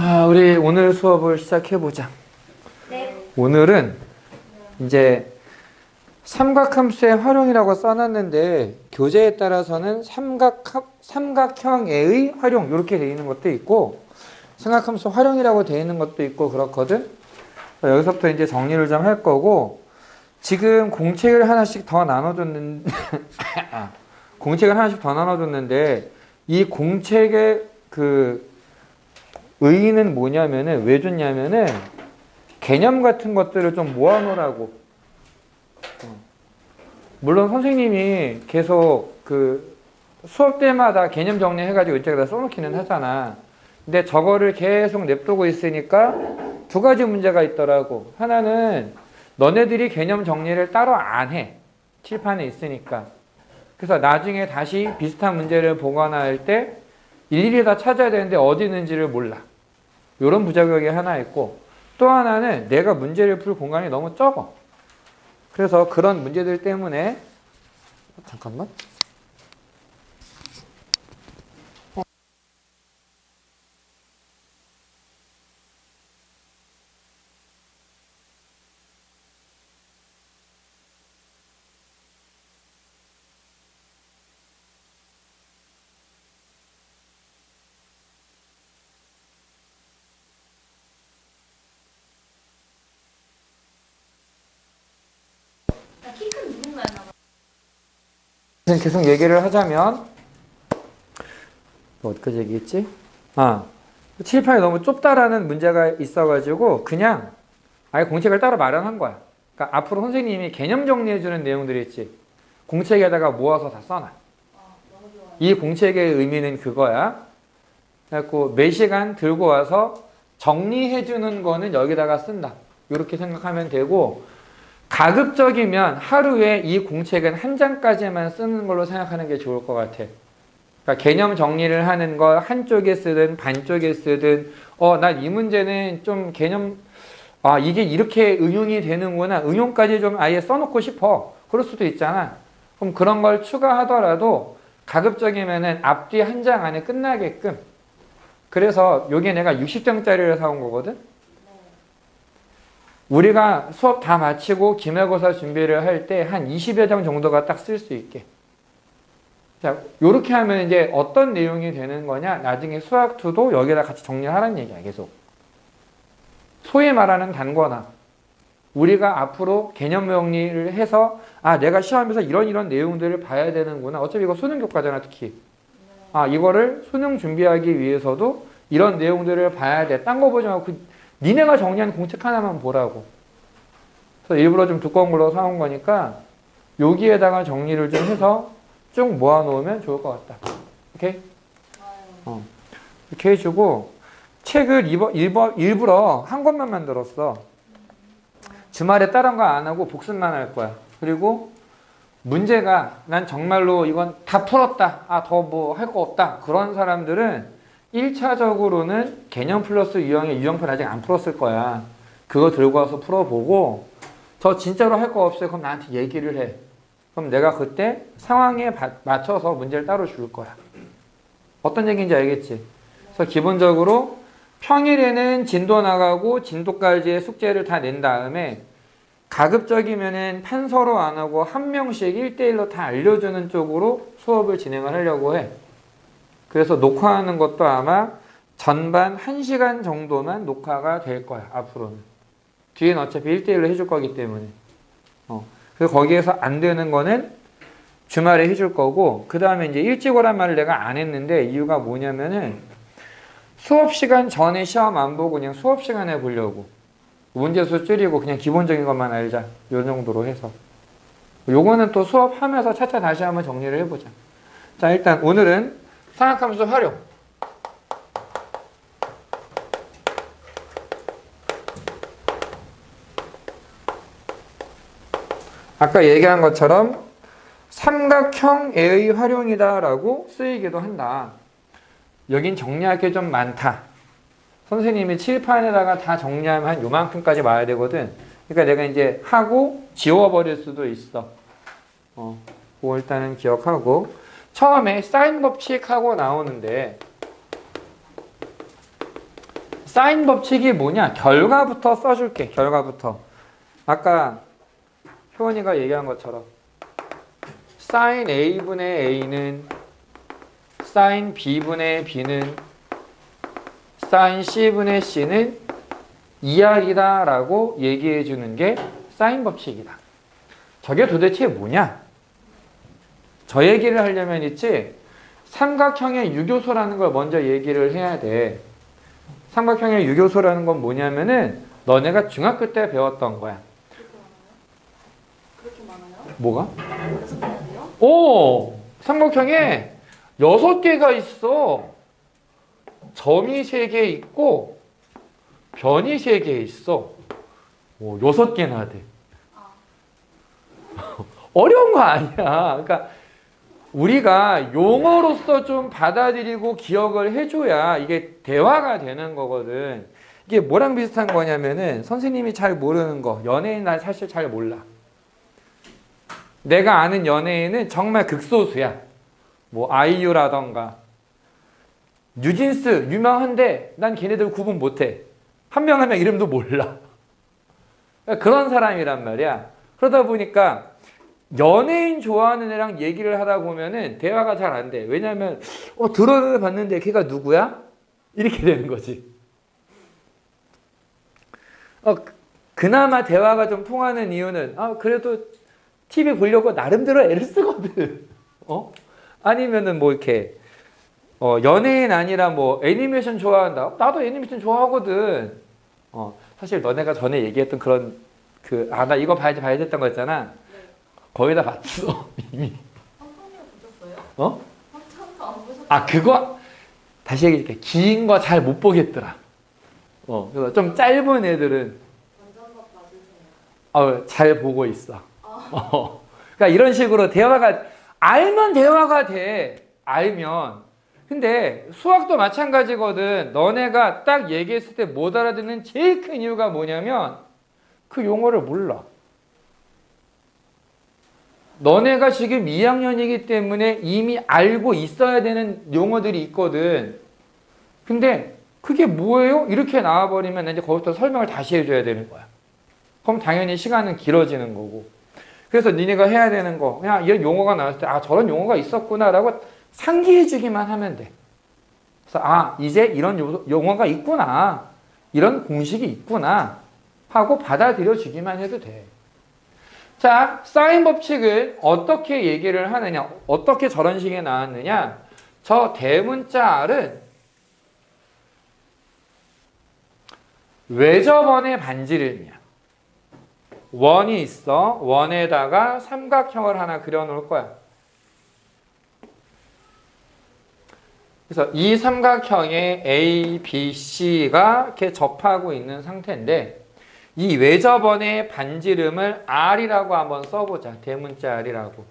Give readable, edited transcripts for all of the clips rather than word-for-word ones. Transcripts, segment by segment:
자, 우리 오늘 수업을 시작해보자. 네. 오늘은 이제 삼각함수의 활용이라고 써놨는데 교재에 따라서는 삼각형의 활용 이렇게 되어 있는 것도 있고 삼각함수 활용이라고 되어 있는 것도 있고 그렇거든. 여기서부터 이제 정리를 좀 할 거고 지금 공책을 하나씩 더 나눠줬는데 공책을 하나씩 더 나눠줬는데 이 공책의 그 의의는 뭐냐면은 왜 줬냐면은 개념 같은 것들을 좀 모아놓으라고. 물론 선생님이 계속 그 수업 때마다 개념 정리해가지고 이쪽에다 써놓기는 하잖아. 근데 저거를 계속 냅두고 있으니까 두 가지 문제가 있더라고. 하나는 너네들이 개념 정리를 따로 안 해. 칠판에 있으니까. 그래서 나중에 다시 비슷한 문제를 보거나 할 때 일일이 다 찾아야 되는데 어디 있는지를 몰라. 이런 부작용이 하나 있고 또 하나는 내가 문제를 풀 공간이 너무 적어. 그래서 그런 문제들 때문에 잠깐만. 키 큰 누군가였나 봐. 계속 얘기를 하자면 어디까지 얘기했지? 칠판이 너무 좁다라는 문제가 있어가지고 그냥 아예 공책을 따로 마련한 거야. 그러니까 앞으로 선생님이 개념 정리해주는 내용들이 있지. 공책에다가 모아서 다 써놔. 너무 좋아요. 이 공책의 의미는 그거야. 그래갖고 매 시간 들고 와서 정리해주는 거는 여기다가 쓴다. 이렇게 생각하면 되고 가급적이면 하루에 이 공책은 한 장까지만 쓰는 걸로 생각하는 게 좋을 것 같아. 그러니까 개념 정리를 하는 거 한쪽에 쓰든 반쪽에 쓰든 난 이 문제는 좀 개념 이게 이렇게 응용이 되는구나. 응용까지 좀 아예 써놓고 싶어. 그럴 수도 있잖아. 그럼 그런 걸 추가하더라도 가급적이면은 앞뒤 한 장 안에 끝나게끔. 그래서 요게 내가 60장짜리를 사온 거거든. 우리가 수업 다 마치고 기말고사 준비를 할 때 한 20여 장 정도가 딱 쓸 수 있게. 자, 요렇게 하면 이제 어떤 내용이 되는 거냐? 나중에 수학2도 여기다 같이 정리하라는 얘기야, 계속. 소위 말하는 단거나 우리가 앞으로 개념 정리를 해서 내가 시험에서 이런 내용들을 봐야 되는구나. 어차피 이거 수능 교과잖아, 특히. 이거를 수능 준비하기 위해서도 이런 내용들을 봐야 돼. 딴 거 보지 말고 니네가 정리한 공책 하나만 보라고. 그래서 일부러 좀 두꺼운 걸로 사온 거니까 여기에다가 정리를 좀 해서 쭉 모아놓으면 좋을 것 같다. 오케이? 이렇게 해주고 책을 일부러 한 권만 만들었어. 주말에 다른 거 안 하고 복습만 할 거야. 그리고 문제가 난 정말로 이건 다 풀었다. 더 뭐 할 거 없다. 그런 사람들은 1차적으로는 개념 플러스 유형의 유형편 아직 안 풀었을 거야. 그거 들고 와서 풀어보고 저 진짜로 할 거 없어요. 그럼 나한테 얘기를 해. 그럼 내가 그때 상황에 맞춰서 문제를 따로 줄 거야. 어떤 얘기인지 알겠지? 그래서 기본적으로 평일에는 진도 나가고 진도까지의 숙제를 다 낸 다음에 가급적이면은 판서로 안 하고 한 명씩 1대1로 다 알려주는 쪽으로 수업을 진행을 하려고 해. 그래서 녹화하는 것도 아마 전반 1시간 정도만 녹화가 될 거야, 앞으로는. 뒤에는 어차피 1대1로 해줄 거기 때문에. 그래서 거기에서 안 되는 거는 주말에 해줄 거고, 그 다음에 이제 일찍 오란 말을 내가 안 했는데, 이유가 뭐냐면은, 수업 시간 전에 시험 안 보고 그냥 수업 시간에 보려고. 문제수 줄이고 그냥 기본적인 것만 알자. 요 정도로 해서. 요거는 또 수업하면서 차차 다시 한번 정리를 해보자. 자, 일단 오늘은 삼각함수 활용. 아까 얘기한 것처럼 삼각형의 활용이다라고 쓰이기도 한다. 여긴 정리할 게 좀 많다. 선생님이 칠판에다가 다 정리하면 한 요만큼까지 와야 되거든. 그러니까 내가 이제 하고 지워버릴 수도 있어. 그거 일단은 기억하고. 처음에 사인 법칙하고 나오는데 사인 법칙이 뭐냐? 결과부터 써줄게. 결과부터. 아까 효원이가 얘기한 것처럼 사인 A분의 A는 사인 B분의 B는 사인 C분의 C는 2R이다 라고 얘기해 주는 게 사인 법칙이다. 저게 도대체 뭐냐? 저 얘기를 하려면 있지 삼각형의 유교소라는 걸 먼저 얘기를 해야 돼. 삼각형의 유교소라는 건 뭐냐면은 너네가 중학교 때 배웠던 거야. 그렇게 많아요? 뭐가? 그래서 해야 돼요? 오! 삼각형에 6개가 있어. 점이 3개 있고 변이 3개 있어. 오, 6개나 돼. 어려운 거 아니야. 그러니까 우리가 용어로서 좀 받아들이고 기억을 해줘야 이게 대화가 되는 거거든. 이게 뭐랑 비슷한 거냐면은 선생님이 잘 모르는 거. 연예인 난 사실 잘 몰라. 내가 아는 연예인은 정말 극소수야. 뭐 아이유라던가 뉴진스 유명한데 난 걔네들 구분 못해. 한 명 한 명 이름도 몰라. 그런 사람이란 말이야. 그러다 보니까 연예인 좋아하는 애랑 얘기를 하다 보면은 대화가 잘 안 돼. 왜냐면 들어봤는데 걔가 누구야? 이렇게 되는 거지. 그나마 대화가 좀 통하는 이유는 그래도 TV 보려고 나름대로 애를 쓰거든. 아니면은 뭐 이렇게 연예인 아니라 뭐 애니메이션 좋아한다. 나도 애니메이션 좋아하거든. 사실 너네가 전에 얘기했던 그런 나 이거 봐야지 했던 거 있잖아. 거의 다 봤어 이미. 한편이요 보셨어요? 한편도 안 보셨어요? 그거 다시 얘기할게. 긴 거 잘 못 보겠더라. 그래서 좀 짧은 애들은 완전 봐주세요. 잘 보고 있어. 그러니까 이런 식으로 대화가 알면 대화가 돼. 알면. 근데 수학도 마찬가지거든. 너네가 딱 얘기했을 때 못 알아듣는 제일 큰 이유가 뭐냐면 그 용어를 몰라. 너네가 지금 2학년이기 때문에 이미 알고 있어야 되는 용어들이 있거든. 근데 그게 뭐예요? 이렇게 나와버리면 이제 거기서 설명을 다시 해줘야 되는 거야. 그럼 당연히 시간은 길어지는 거고. 그래서 니네가 해야 되는 거, 그냥 이런 용어가 나왔을 때, 저런 용어가 있었구나라고 상기해주기만 하면 돼. 그래서 이제 이런 용어가 있구나. 이런 공식이 있구나. 하고 받아들여주기만 해도 돼. 자, 사인 법칙을 어떻게 얘기를 하느냐, 어떻게 저런 식의 나왔느냐. 저 대문자 R은 외접원의 반지름이야. 원이 있어. 원에다가 삼각형을 하나 그려놓을 거야. 그래서 이 삼각형에 A, B, C가 이렇게 접하고 있는 상태인데 이 외접원의 반지름을 R이라고 한번 써보자. 대문자 R이라고.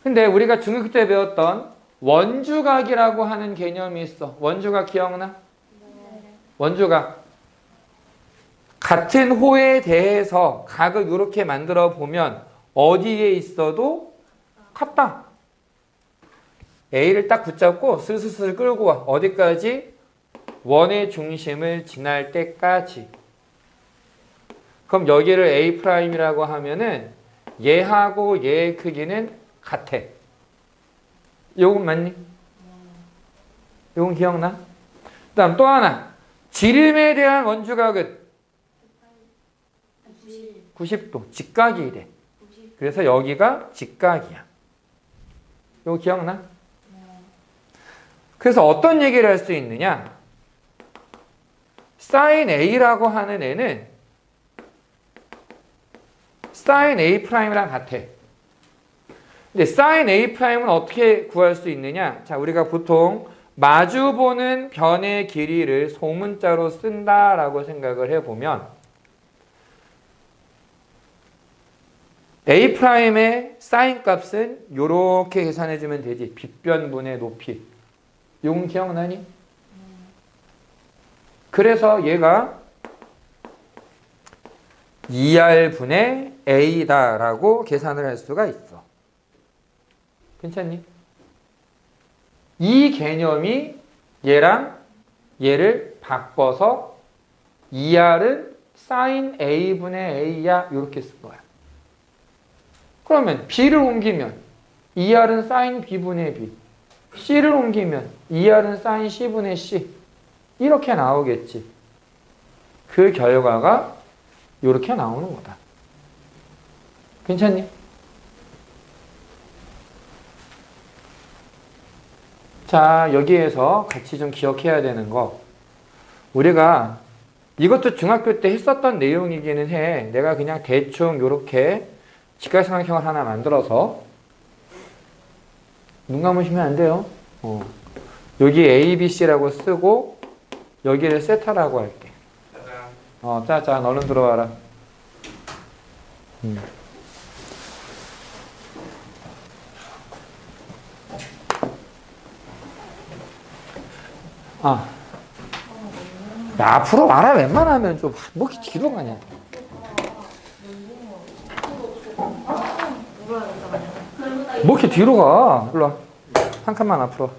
근데 우리가 중학교 때 배웠던 원주각이라고 하는 개념이 있어. 원주각 기억나? 네. 원주각. 같은 호에 대해서 각을 이렇게 만들어 보면 어디에 있어도 같다. A를 딱 붙잡고 슬슬슬 끌고 와. 어디까지? 원의 중심을 지날 때까지. 그럼 여기를 A'이라고 하면은 얘하고 얘의 크기는 같아. 요건 맞니? 요건 기억나? 그 다음 또 하나. 지름에 대한 원주각은 90도. 직각이 돼. 그래서 여기가 직각이야. 요거 기억나? 그래서 어떤 얘기를 할 수 있느냐? sin A라고 하는 애는 sin A'랑 같아. 근데 sin A'은 어떻게 구할 수 있느냐? 자, 우리가 보통 마주보는 변의 길이를 소문자로 쓴다라고 생각을 해보면 A'의 sin 값은 이렇게 계산해주면 되지. 빗변분의 높이. 이건 기억나니? 그래서 얘가 2R분의 A다라고 계산을 할 수가 있어. 괜찮니? 이 개념이 얘랑 얘를 바꿔서 2R은 sin A분의 A야 이렇게 쓴 거야. 그러면 B를 옮기면 2R은 sin B분의 B, C를 옮기면 2R은 sin C분의 C 이렇게 나오겠지. 그 결과가 이렇게 나오는 거다. 괜찮니? 자, 여기에서 같이 좀 기억해야 되는 거. 우리가 이것도 중학교 때 했었던 내용이기는 해. 내가 그냥 대충 이렇게 직각삼각형을 하나 만들어서 눈 감으시면 안 돼요. 여기 A, B, C라고 쓰고 여기를 세타라고 할게. 짜잔. 얼른 들어와라. 야, 앞으로 와라. 웬만하면 좀 뭐 이렇게 뒤로 가냐. 뭐 이렇게 뒤로 가. 일로 와. 한 칸만 앞으로.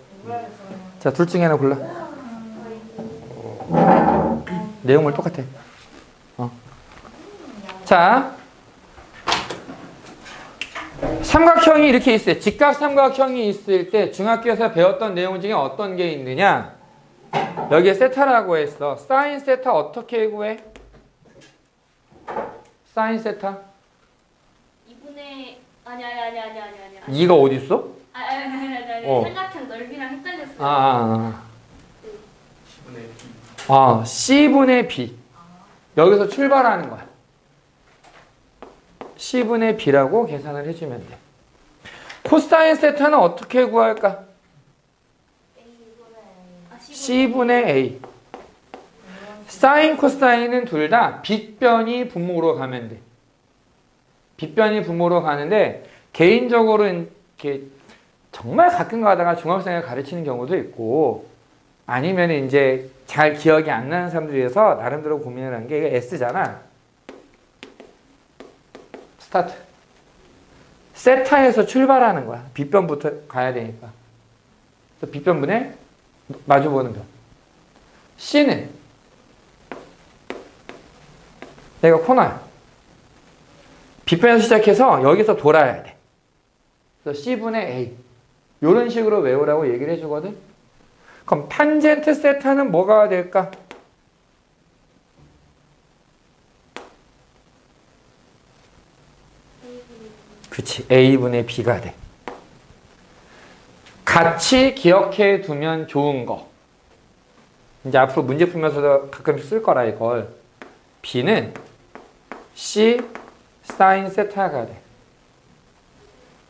자, 둘 중에 하나 골라. 내용물 똑같아. 자, 삼각형이 이렇게 있어요. 직각 삼각형이 있을 때 중학교에서 배웠던 내용 중에 어떤 게 있느냐? 여기에 세타라고 했어. 사인 세타 어떻게 구해? 사인 세타? 2분의 아니. 2가 어디 있어? 아니. 삼각형 넓이랑 헷갈렸어요. C분의 B. 여기서 출발하는 거야. C분의 B라고 계산을 해주면 돼. 코사인 세타는 어떻게 구할까? C분의 A. 사인, 코사인은 둘 다 빗변이 분모로 가면 돼. 빗변이 분모로 가는데 개인적으로 이렇게 정말 가끔 가다가 중학생을 가르치는 경우도 있고 아니면 이제 잘 기억이 안 나는 사람들이 서 나름대로 고민을 한 게 이게 S잖아. 스타트. 세타에서 출발하는 거야. 빗변부터 가야 되니까. 그래서 빗변분의 마주보는 변. C는 내가 코너야. 빗변에서 시작해서 여기서 돌아야 돼. 그래서 C분의 A. 이런 식으로 외우라고 얘기를 해주거든. 그럼 탄젠트 세타는 뭐가 될까? 그치. A분의 B가 돼. 같이 기억해 두면 좋은 거. 이제 앞으로 문제 풀면서도 가끔씩 쓸 거라 이걸. B는 C 사인 세타가 돼.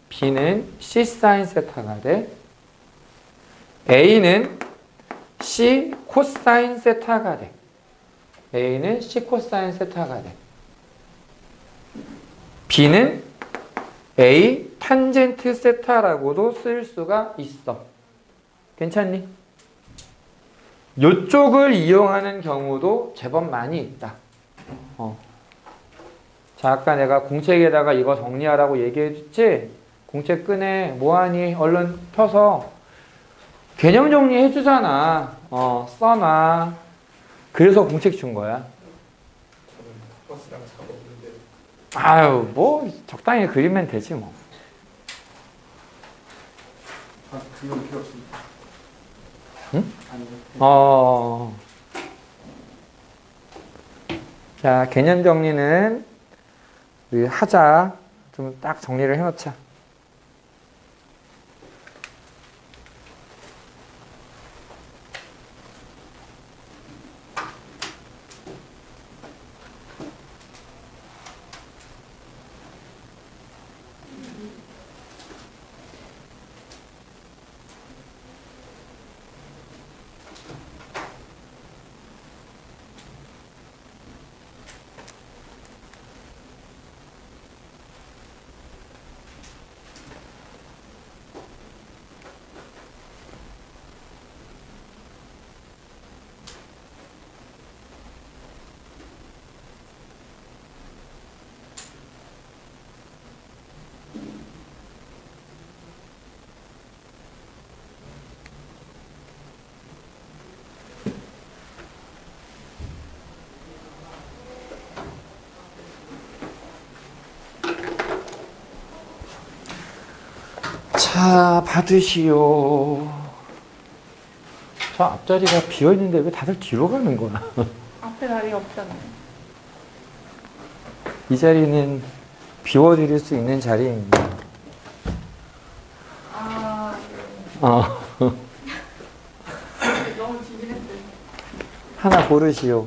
B는 C 사인 세타가 돼. A는 C 코사인 세타가 돼. A는 C 코사인 세타가 돼. B는 A 탄젠트 세타라고도 쓸 수가 있어. 괜찮니? 이쪽을 이용하는 경우도 제법 많이 있다. 자, 아까 내가 공책에다가 이거 정리하라고 얘기해줬지? 공책 끄네. 뭐하니? 얼른 펴서 개념 정리해주잖아. 써놔. 그래서 공책 준 거야. 아유, 뭐 적당히 그리면 되지 뭐. 그건 필요 없습니다. 응? 자, 개념 정리는 우리 하자. 좀 딱 정리를 해놓자. 자, 받으시오. 저 앞자리가 비어있는데 왜 다들 뒤로 가는 거야? 앞에 자리가 없잖아요. 이 자리는 비워드릴 수 있는 자리입니다. 아, 어, 네. 너무 지진했어요. 하나 고르시오.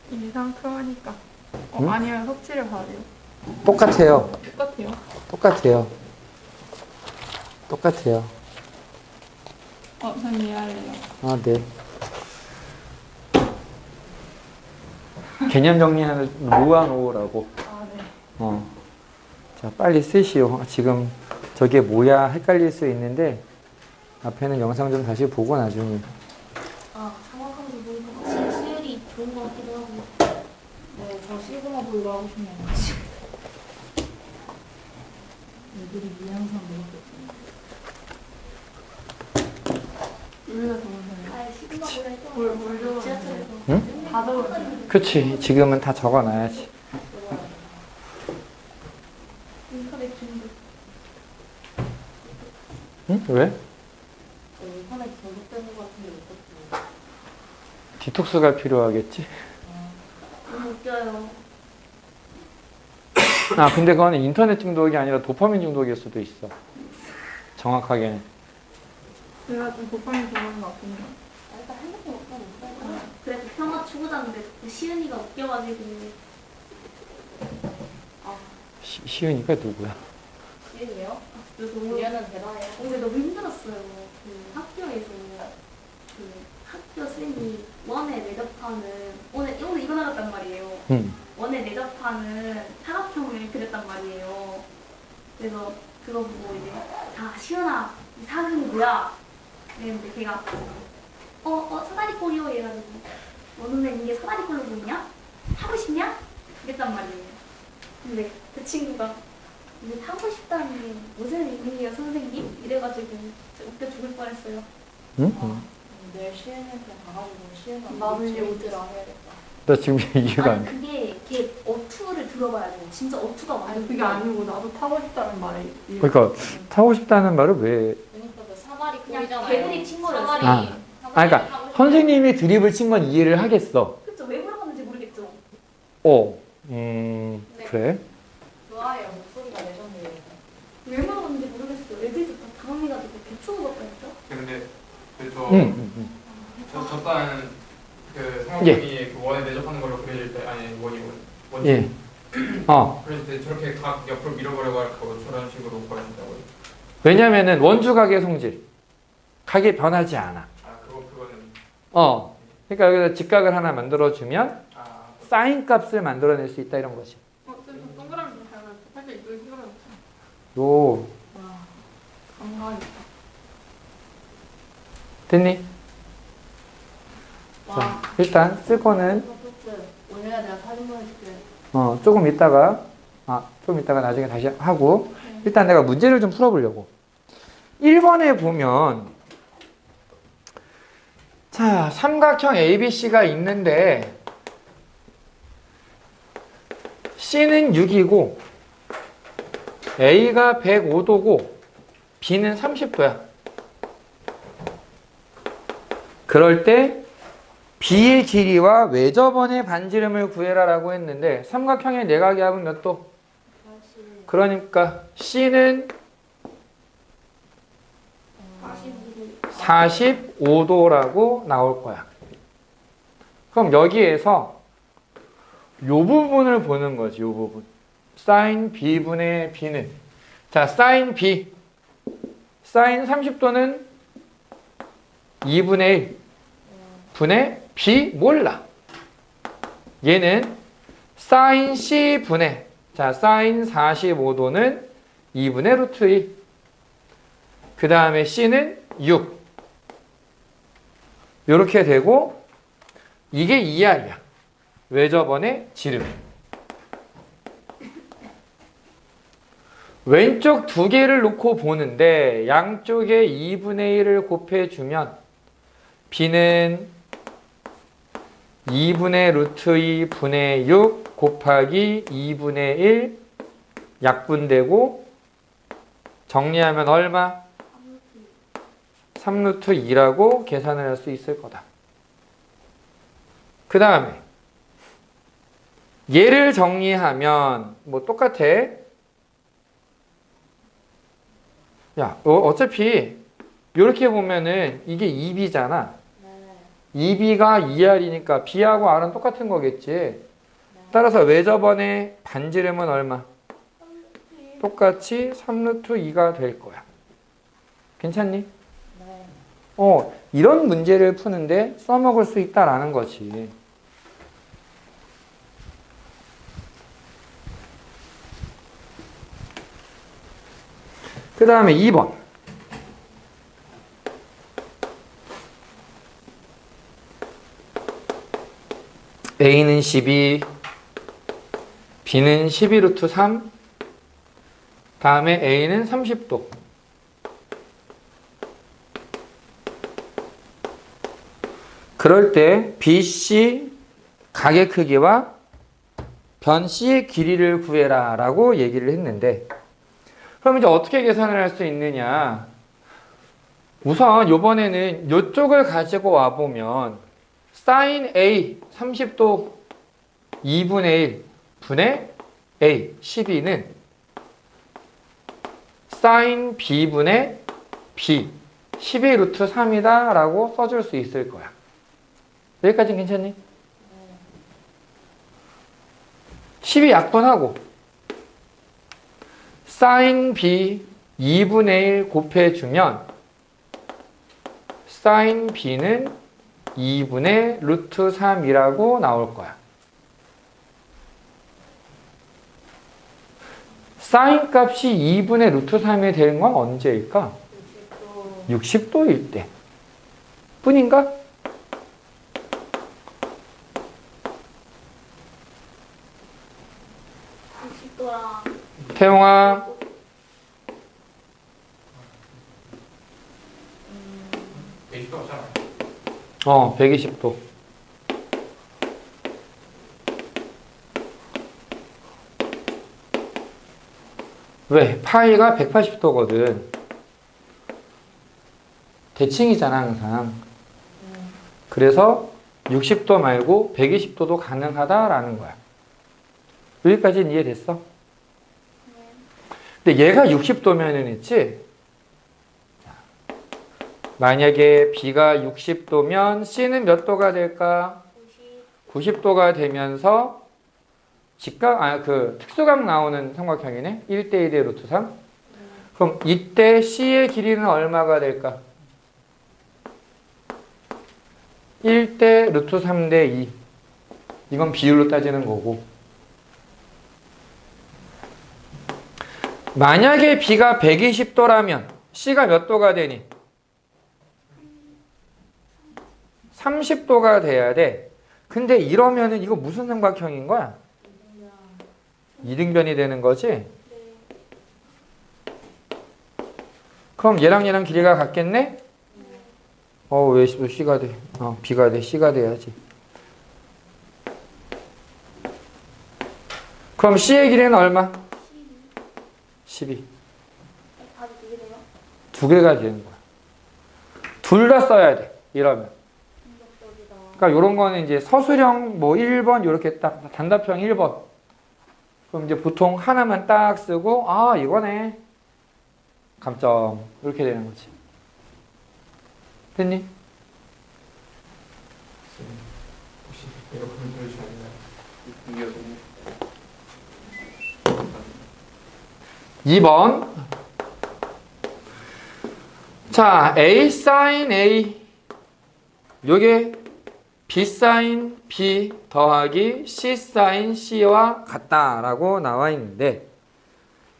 2, 3 하니까. 응? 아니면 석치를 봐야 돼요. 똑같아요. 똑같아요. 똑같아요. 똑같아요. 전 이해할래요. 아, 네. 개념 정리하는 모아놓으라고. 아, 네. 자, 빨리 쓰시오. 지금 저게 뭐야 헷갈릴 수 있는데 앞에는 영상 좀 다시 보고 나중에. 아, 정확한 게 보이는 거 확실히 수율이 좋은 것 같기도 하고. 네, 저 시그마 보이로 하고 싶네요. 애들이 유영상 먹었겠구나. 우리가 적었어요. 아, 시그마 보이로 했던 뭘 적었는데? 지하철에서. 응? 다 적었어요. 그치. 지금은 다 적어놔야지. 인터넷 중독. 응? 왜? 인터넷 중독되는 것 같은데 어떡해요. 디톡스가 필요하겠지. 너무 웃겨요. 아, 근데 그건 인터넷 중독이 아니라 도파민 중독일 수도 있어. 정확하게는. 제가 좀 도파민 좋아하는 것 같긴 해요. 일단 핸드폰 없다고 못하고. 그래도 평화 추구자인데 시은이가 웃겨가지고. 시은이가 누구야? 시은이요? 너무 얘는 대단해요. 근데 너무 힘들었어요. 그 학교에서 그 학교 쌤이 원에 내접하는 오늘 이거 나갔단 말이에요. 응. 원에 내접하는 사각형을 그렸단 말이에요. 그래서 그거 보고 이제 시은아 이 사각형이 뭐야? 이랬는데 걔가 사다리꼴이요 해가지고 너는 이게 사다리꼴로 보이냐? 타고 싶냐? 이랬단 말이에요. 근데 그 친구가 이제 타고 싶다는 게 무슨 의미예요 선생님? 이래가지고 진짜 웃겨 죽을 뻔했어요. 응? 내일 시은이한테 가가지고 시은아 나는 이제 오지라 해야겠다. 나 지금 이해가 아니 안 돼. 그게 걔 어투를 들어봐야 돼요. 진짜 어투가 완전 아니, 그게 아니고 나도 타고 싶다는 말이. 그러니까 타고 싶다는 말을 왜? 그러니까 그 사다리 그냥 꼴이잖아요. 개구리 친 거였어요. 아, 아, 그러니까 선생님이 드립을 친 건 이해를 하겠어. 그쵸 왜 물어봤는지 모르겠죠. 그래? 좋아요 목소리가 레전드예요. 왜 물어봤는지 모르겠어요. 애들도 다 당황해가지고 개추고 봤다니까. 근데 응. 저딴 그 상황이 그 원에 내접하는 걸로 그려질 때 아니 원이 예. 그럴 때 저렇게 각 옆으로 밀어버려가지고 저런 식으로 그려진다고요. 왜냐면은 원주각의 성질. 각이 변하지 않아. 아 그거는 그러니까 여기서 직각을 하나 만들어주면 아 사인 값을 만들어낼 수 있다 이런 거지. 좀 동그라미 좀 잘 그렸어. 살짝 이쪽에 동그라미. 요, 와, 감각이 있다. 됐니? 자, 와. 일단 쓰고는 오늘가 내가 사진 보내줄게. 조금 이따가 나중에 다시 하고 일단 내가 문제를 좀 풀어보려고. 1번에 보면 자, 삼각형 ABC가 있는데 C는 6이고 A가 105도고 B는 30도야. 그럴 때 B의 길이와 외접원의 반지름을 구해라라고 했는데 삼각형의 내각의 합은 몇 도? 그러니까 C는 45도라고 나올 거야. 그럼 여기에서 요 부분을 보는 거지. 요 부분. 사인 B분의 B는 자, 사인 B 사인 30도는 2분의 1 분의 B 몰라. 얘는 사인 C 분의 자, 사인 45도는 2분의 루트 1. 그 다음에 C는 6. 이렇게 되고 이게 2R이야. 외접원의 지름. 왼쪽 두 개를 놓고 보는데 양쪽에 2분의 1을 곱해주면 B는 2분의 루트 2 분의 6 곱하기 2분의 1 약분되고 정리하면 얼마? 3루트 2라고 계산을 할 수 있을 거다. 그 다음에 얘를 정리하면 뭐 똑같아. 야, 어차피 이렇게 보면은 이게 2b잖아. 2b가 2r이니까 b하고 r은 똑같은 거겠지. 따라서 외접원의 반지름은 얼마? 똑같이 3루트 2가 될 거야. 괜찮니? 이런 문제를 푸는데 써먹을 수 있다라는 거지. 그 다음에 2번. A는 12, B는 12루트 3, 다음에 A는 30도. 그럴 때 BC 각의 크기와 변 C의 길이를 구해라 라고 얘기를 했는데, 그럼 이제 어떻게 계산을 할 수 있느냐. 우선 이번에는 이쪽을 가지고 와보면 sin A 30도 2분의 1 분의 A 12는 sin B분의 B 12루트 3이다 라고 써줄 수 있을 거야. 여기까지는 괜찮니? 12 약분하고 sin B 2분의 1 곱해주면 sin B는 2분의 루트 3이라고 나올 거야. sin 값이 2분의 루트 3이 되는 건 언제일까? 60도일 때. 뿐인가? 태용아. 120도잖아. 120도. 왜? 파이가 180도거든. 대칭이잖아, 항상. 그래서 60도 말고 120도도 가능하다라는 거야. 여기까지는 이해됐어? 근데 얘가 60도면은 있지? 만약에 B가 60도면 C는 몇 도가 될까? 90도가 되면서 직각, 특수각 나오는 삼각형이네? 1대1의 루트 3. 그럼 이때 C의 길이는 얼마가 될까? 1대 루트 3대 2. 이건 비율로 따지는 거고. 만약에 B가 120도라면 C가 몇 도가 되니? 30도가 돼야 돼. 근데 이러면은 이거 무슨 삼각형인 거야? 이등변이 되는 거지? 그럼 얘랑 길이가 같겠네? 왜 C가 돼? B가 돼. C가 돼야지. 그럼 C의 길이는 얼마? 12. 두 개가 되는 거야. 둘 다 써야 돼. 이러면. 그러니까 이런 거는 이제 서술형 뭐 1번 이렇게 딱 단답형 1번. 그럼 이제 보통 하나만 딱 쓰고 이거네. 감점. 이렇게 되는 거지. 됐니? 혹시 이거 보여주시면 안 되나요? 2번. 자, A sin A. 요게 B sin B 더하기 C sin C와 같다라고 나와 있는데,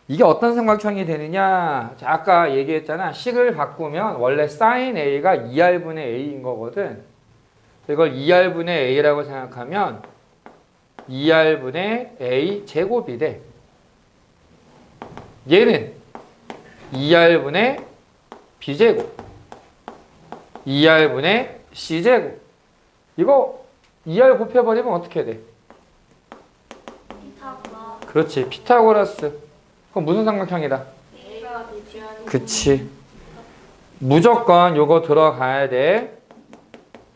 이게 어떤 삼각형이 되느냐? 자, 아까 얘기했잖아. 식을 바꾸면 원래 sin A가 2R분의 A인 거거든. 이걸 2R분의 A라고 생각하면 2R분의 A 제곱이 돼. 얘는 2R분의 B제곱, 2R분의 C제곱. 이거 2R 곱해버리면 어떻게 돼? 피타고라. 그렇지, 피타고라스. 그럼 무슨 삼각형이다? A가 비주얼. 그치. 무조건 요거 들어가야 돼.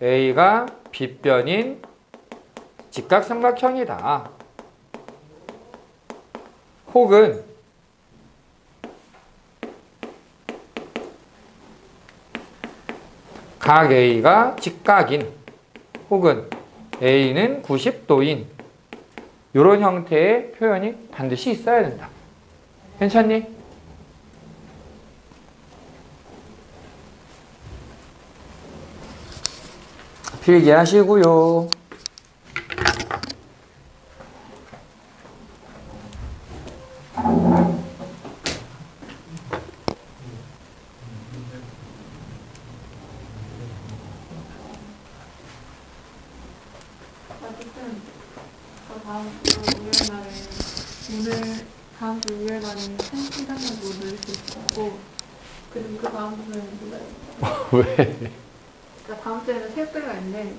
A가 빗변인 직각삼각형이다. 혹은 각 A가 직각인 혹은 A는 90도인 이런 형태의 표현이 반드시 있어야 된다. 괜찮니? 필기하시고요. 어쨌든 저 다음 주 일요일 날에 생시간을 모를 수 있고 그리고 그 다음 주는 몰라요. 왜? 그러니까 다음 주에는 체육대회가 있는데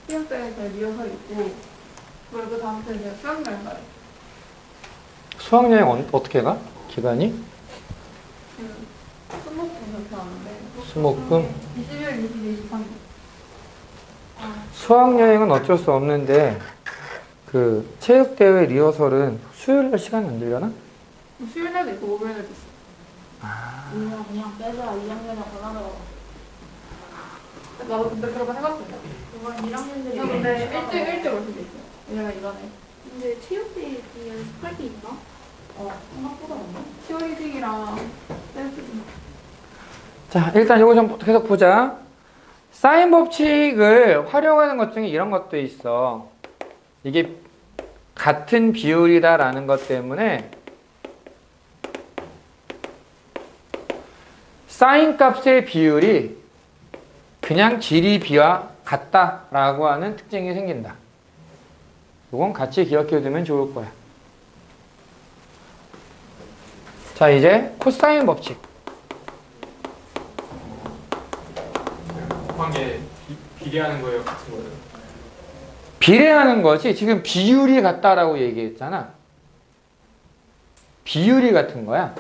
체육대회 리허설 있고 그리고 그 다음 주에 제가 수학여행 가요. 수학여행 어떻게 가? 기간이? 수목금 그렇게 하는데 수목금? 21일, 22일, 23일. 수학여행은 어쩔 수 없는데 그 체육대회 리허설은 수요일날 시간이 안 되려나? 수요일 날도 있고 목요일 날도 있어. 그냥 빼자 2학년에 권하더라고. 나도 근데 그런 거 해봤어요. 그건 1학년들이 저 근데 일찍 올 수도 있어요. 왜냐면 이번에 근데 체육대회 연습할 게 있나? 생각보다 없네. 10월 1일이랑 댄스. 자, 일단 이거 좀 계속 보자. 사인 법칙을 활용하는 것 중에 이런 것도 있어. 이게 같은 비율이다라는 것 때문에 사인 값의 비율이 그냥 길이 비와 같다라고 하는 특징이 생긴다. 이건 같이 기억해 두면 좋을 거야. 자, 이제 코사인 법칙. 곱한 게 비례하는 거예요? 같은 거예요? 비례하는 거지. 지금 비율이 같다라고 얘기했잖아. 비율이 같은 거야.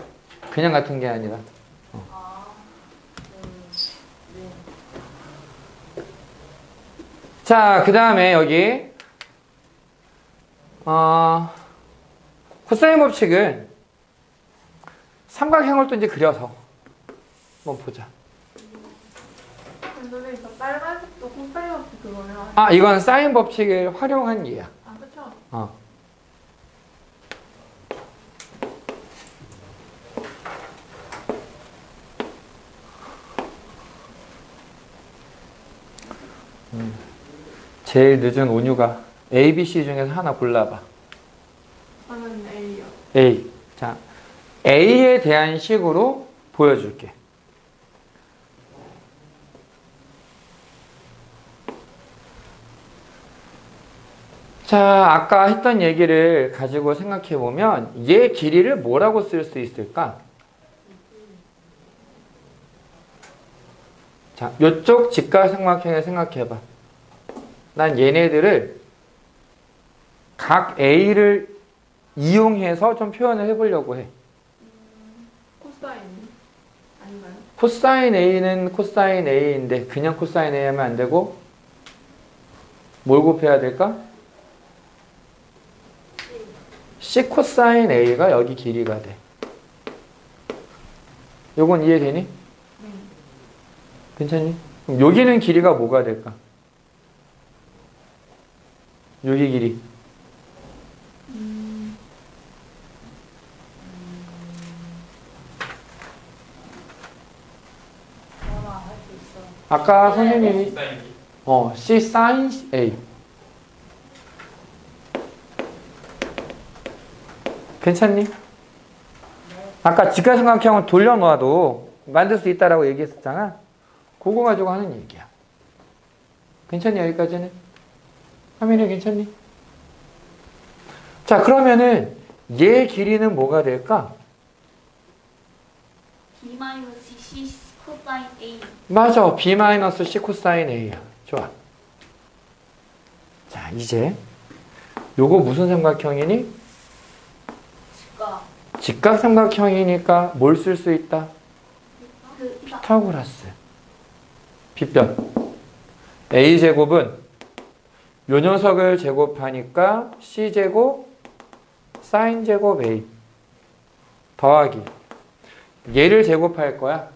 그냥 같은 게 아니라. 자, 그 다음에 여기 코사인 법칙은 삼각형을 또 이제 그려서 한번 보자. 근데 저 빨간색도 콤파리 없이 그거예요. 아, 이건 사인 법칙을 활용한 예야. 아, 그쵸? 제일 늦은 온유가 A, B, C 중에서 하나 골라봐. 저는 A요. A. 자, A에 대한 식으로 보여줄게. 자, 아까 했던 얘기를 가지고 생각해 보면 얘 길이를 뭐라고 쓸 수 있을까? 자, 요쪽 직각삼각형에 생각해 봐. 난 얘네들을 각 A를 이용해서 좀 표현을 해보려고 해. 코사인 아닌가요? 코사인 A는 코사인 A인데 그냥 코사인 A 하면 안 되고 뭘 곱해야 될까? C 코사인 A가 여기 길이가 돼. 요건 이해되니? 네. 괜찮니? 그럼 여기는 길이가 뭐가 될까? 여기 길이. 아까 선생님이 사인이. C sin A. 괜찮니? 아까 직각삼각형을 돌려놓아도 만들 수 있다라고 얘기했었잖아. 그거 가지고 하는 얘기야. 괜찮니? 여기까지는? 화면이 괜찮니? 자, 그러면은 얘 길이는 뭐가 될까? B-C 코사인 A. 맞아. B-C 코사인 A야. 좋아. 자, 이제 요거 무슨 삼각형이니? 직각. 직각삼각형이니까 뭘 쓸 수 있다? 이거 피타고라스. 빗변. A제곱은 요 녀석을 제곱하니까 C제곱 사인제곱 A 더하기 얘를 제곱할 거야.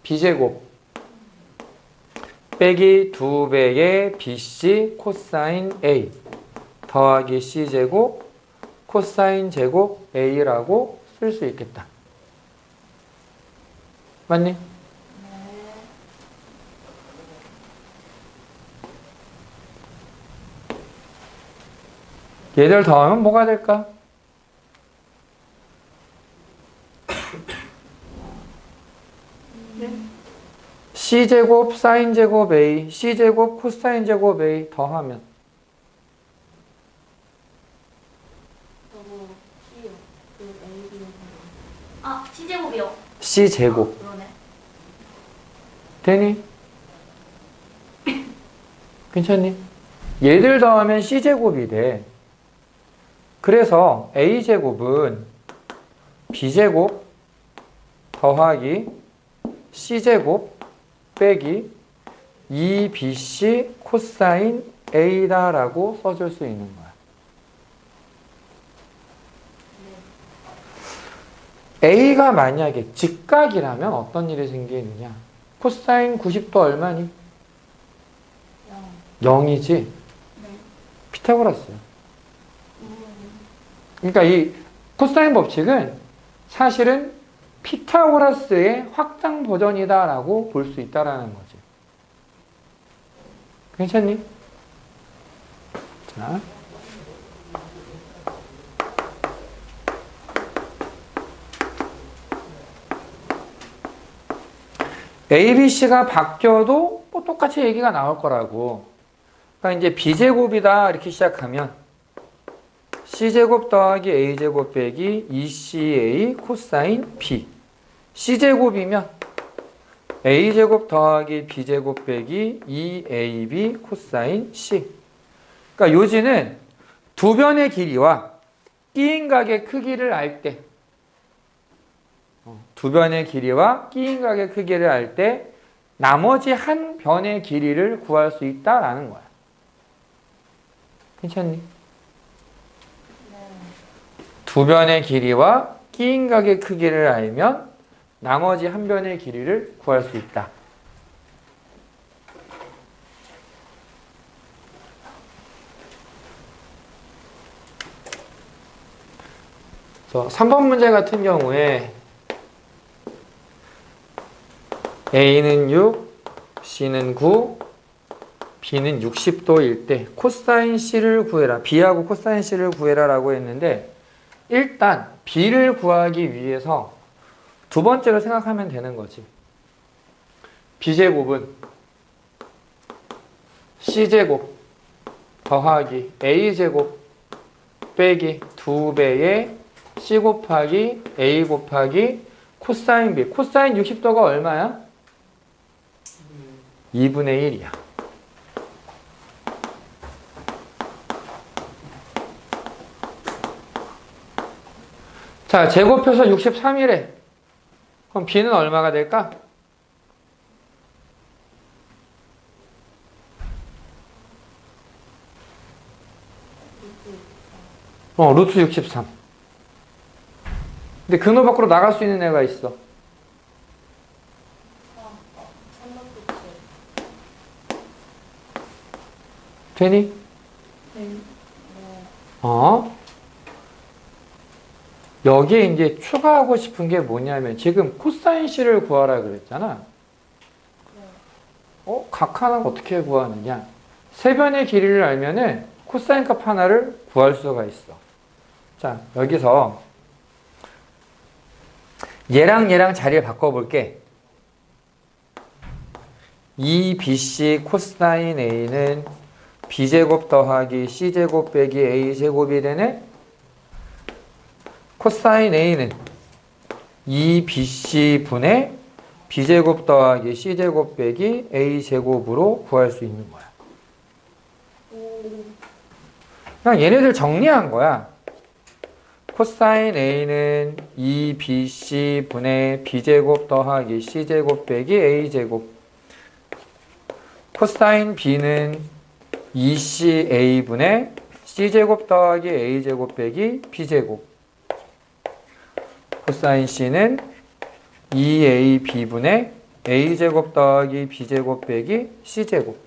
B제곱 빼기 2배의 BC 코사인 A 더하기 C제곱 코사인 제곱 A라고 쓸 수 있겠다. 맞니? 얘들 더하면 뭐가 될까? 네. C제곱 사인제곱 A C제곱 코사인제곱 A 더하면 저거 C요. 그 A, 아 C제곱이요. C제곱 그러네. 되니? 괜찮니? 얘들 더하면 C제곱이 돼. 그래서 A제곱은 B제곱 더하기 C제곱 빼기 2BC 코사인 A다라고 써줄 수 있는 거야. A가 만약에 직각이라면 어떤 일이 생기느냐? 코사인 90도 얼마니? 0이지? 네. 피타고라스야. 그러니까 이 코사인 법칙은 사실은 피타고라스의 확장 버전이다라고 볼 수 있다라는 거지. 괜찮니? 자. A, B, C가 바뀌어도 뭐 똑같이 얘기가 나올 거라고. 그러니까 이제 B제곱이다 이렇게 시작하면 C제곱 더하기 A제곱 빼기 2CA 코사인 B. C제곱이면 A제곱 더하기 B제곱 빼기 2AB 코사인 C. 그러니까 요지는 두 변의 길이와 끼인각의 크기를 알 때, 두 변의 길이와 끼인각의 크기를 알 때 나머지 한 변의 길이를 구할 수 있다라는 거야. 괜찮니? 두 변의 길이와 끼인각의 크기를 알면 나머지 한 변의 길이를 구할 수 있다. 그래서 3번 문제 같은 경우에 A는 6, C는 9, B는 60도일 때 코사인 C를 구해라. B하고 코사인 C를 구해라 라고 했는데 일단 B를 구하기 위해서 두 번째로 생각하면 되는 거지. B제곱은 C제곱 더하기 A제곱 빼기 2배의 C 곱하기 A 곱하기 코사인 B. 코사인 60도가 얼마야? 2분의 1이야. 자, 제곱해서 63이래. 그럼 B는 얼마가 될까? 루트 63. 근데 근호 밖으로 나갈 수 있는 애가 있어. 되니? 네. 여기에 이제 추가하고 싶은 게 뭐냐면 지금 코사인 C를 구하라 그랬잖아. 각 하나가 어떻게 구하느냐? 세 변의 길이를 알면은 코사인 값 하나를 구할 수가 있어. 자, 여기서 얘랑 얘랑 자리를 바꿔볼게. 2BC 코사인 A는 B제곱 더하기 C제곱 빼기 A제곱이 되네? 코사인 A는 2BC분의 B제곱 더하기 C제곱 빼기 A제곱으로 구할 수 있는 거야. 그냥 얘네들 정리한 거야. 코사인 A는 2BC 분의 B제곱 더하기 C제곱 빼기 A제곱. 코사인 B는 2CA 분의 C제곱 더하기 A제곱 빼기 B제곱. 코사인 C는 2AB 분의 A제곱 더하기 B제곱 빼기 C제곱.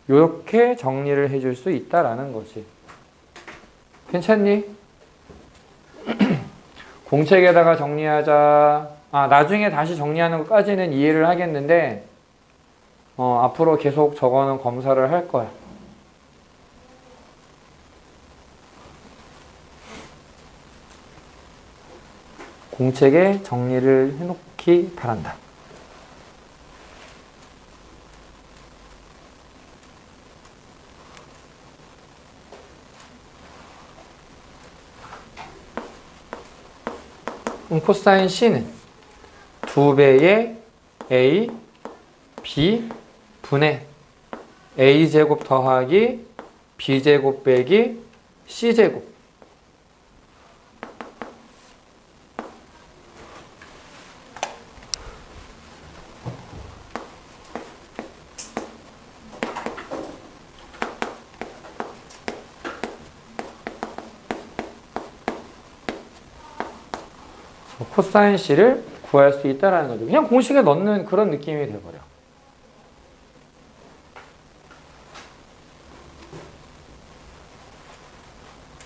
이렇게 정리를 해줄 수 있다라는 거지. 괜찮니? 공책에다가 정리하자. 나중에 다시 정리하는 것까지는 이해를 하겠는데 앞으로 계속 저거는 검사를 할 거야. 공책에 정리를 해놓기 바란다. 코사인 C는 2배의 A, B 분의 A제곱 더하기 B제곱 빼기 C제곱. 코사인 C를 구할 수 있다는 거죠. 그냥 공식에 넣는 그런 느낌이 돼버려.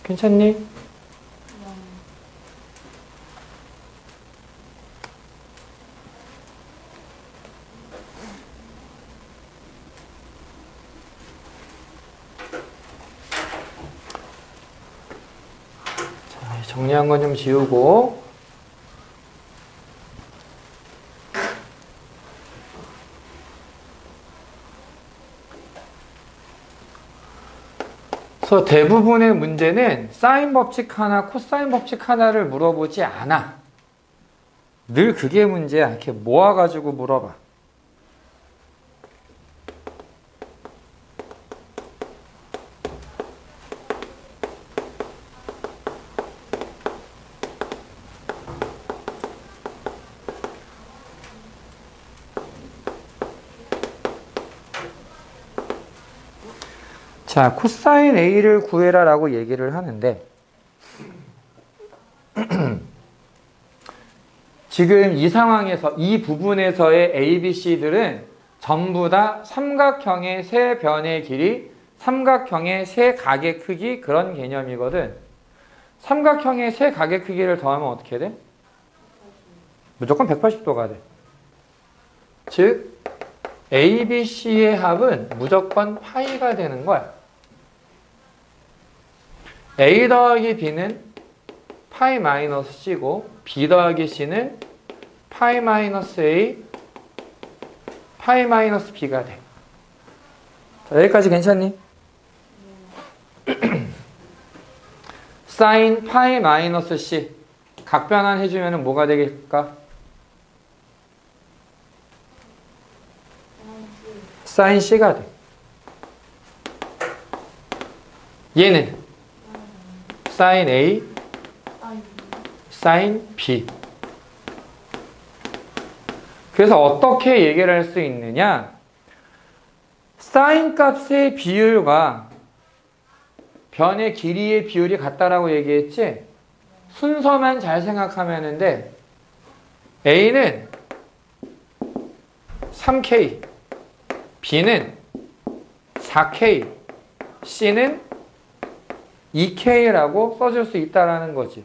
괜찮니? 자, 정리한 건 좀 지우고. 그래서 대부분의 문제는 사인 법칙 하나, 코사인 법칙 하나를 물어보지 않아. 늘 그게 문제야. 이렇게 모아가지고 물어봐. 자, 코사인 A를 구해라 라고 얘기를 하는데 지금 이 상황에서 이 부분에서의 A, B, C들은 전부 다 삼각형의 세 변의 길이, 삼각형의 세 각의 크기 그런 개념이거든. 삼각형의 세 각의 크기를 더하면 어떻게 돼? 무조건 180도가 돼. 즉 A, B, C의 합은 무조건 파이가 되는 거야. A 더하기 B는 파이 마이너스 C고 B 더하기 C는 파이 마이너스 A, 파이 마이너스 B가 돼. 자, 여기까지 괜찮니? 사인 파이 마이너스 C 각변환 해주면 뭐가 되겠을까? 사인 C가 돼. 얘는 사인 A, 사인 B. 그래서 어떻게 얘기를 할 수 있느냐? 사인 값의 비율과 변의 길이의 비율이 같다라고 얘기했지? 순서만 잘 생각하면 돼. A는 3K, B는 4K, C는 2K라고 써줄 수 있다는 거지.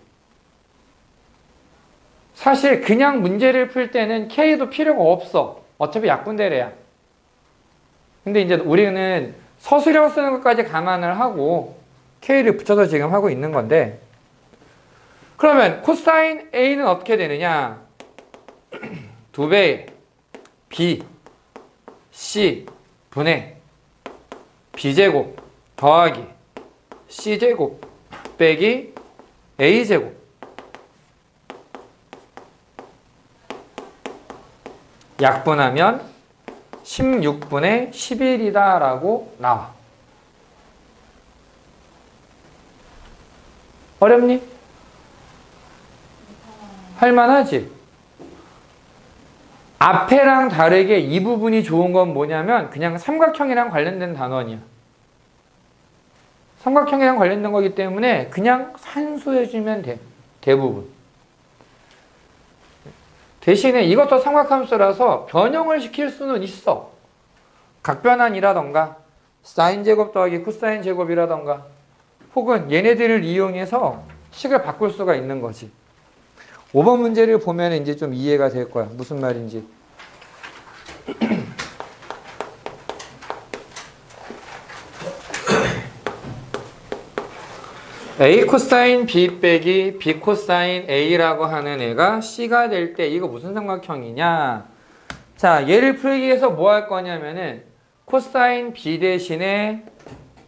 사실 그냥 문제를 풀 때는 K도 필요가 없어. 어차피 약분대래야. 근데 이제 우리는 서술형 쓰는 것까지 감안을 하고 K를 붙여서 지금 하고 있는 건데, 그러면 코사인 A는 어떻게 되느냐? 2배 B, C 분의 B제곱 더하기 C제곱 빼기 A제곱. 약분하면 16분의 11이다 라고 나와. 어렵니? 할만하지. 앞에랑 다르게 이 부분이 좋은 건 뭐냐면 그냥 삼각형이랑 관련된 단원이야. 삼각형이랑 관련된 거기 때문에 그냥 산수해주면 돼. 대부분. 대신에 이것도 삼각함수라서 변형을 시킬 수는 있어. 각변환이라던가 사인 제곱 더하기 코사인 제곱이라던가 혹은 얘네들을 이용해서 식을 바꿀 수가 있는 거지. 5번 문제를 보면 이제 좀 이해가 될 거야. 무슨 말인지. A 코사인 B 빼기 B 코사인 A라고 하는 애가 C가 될 때 이거 무슨 삼각형이냐? 자, 얘를 풀기 위해서 뭐 할 거냐면은 코사인 B 대신에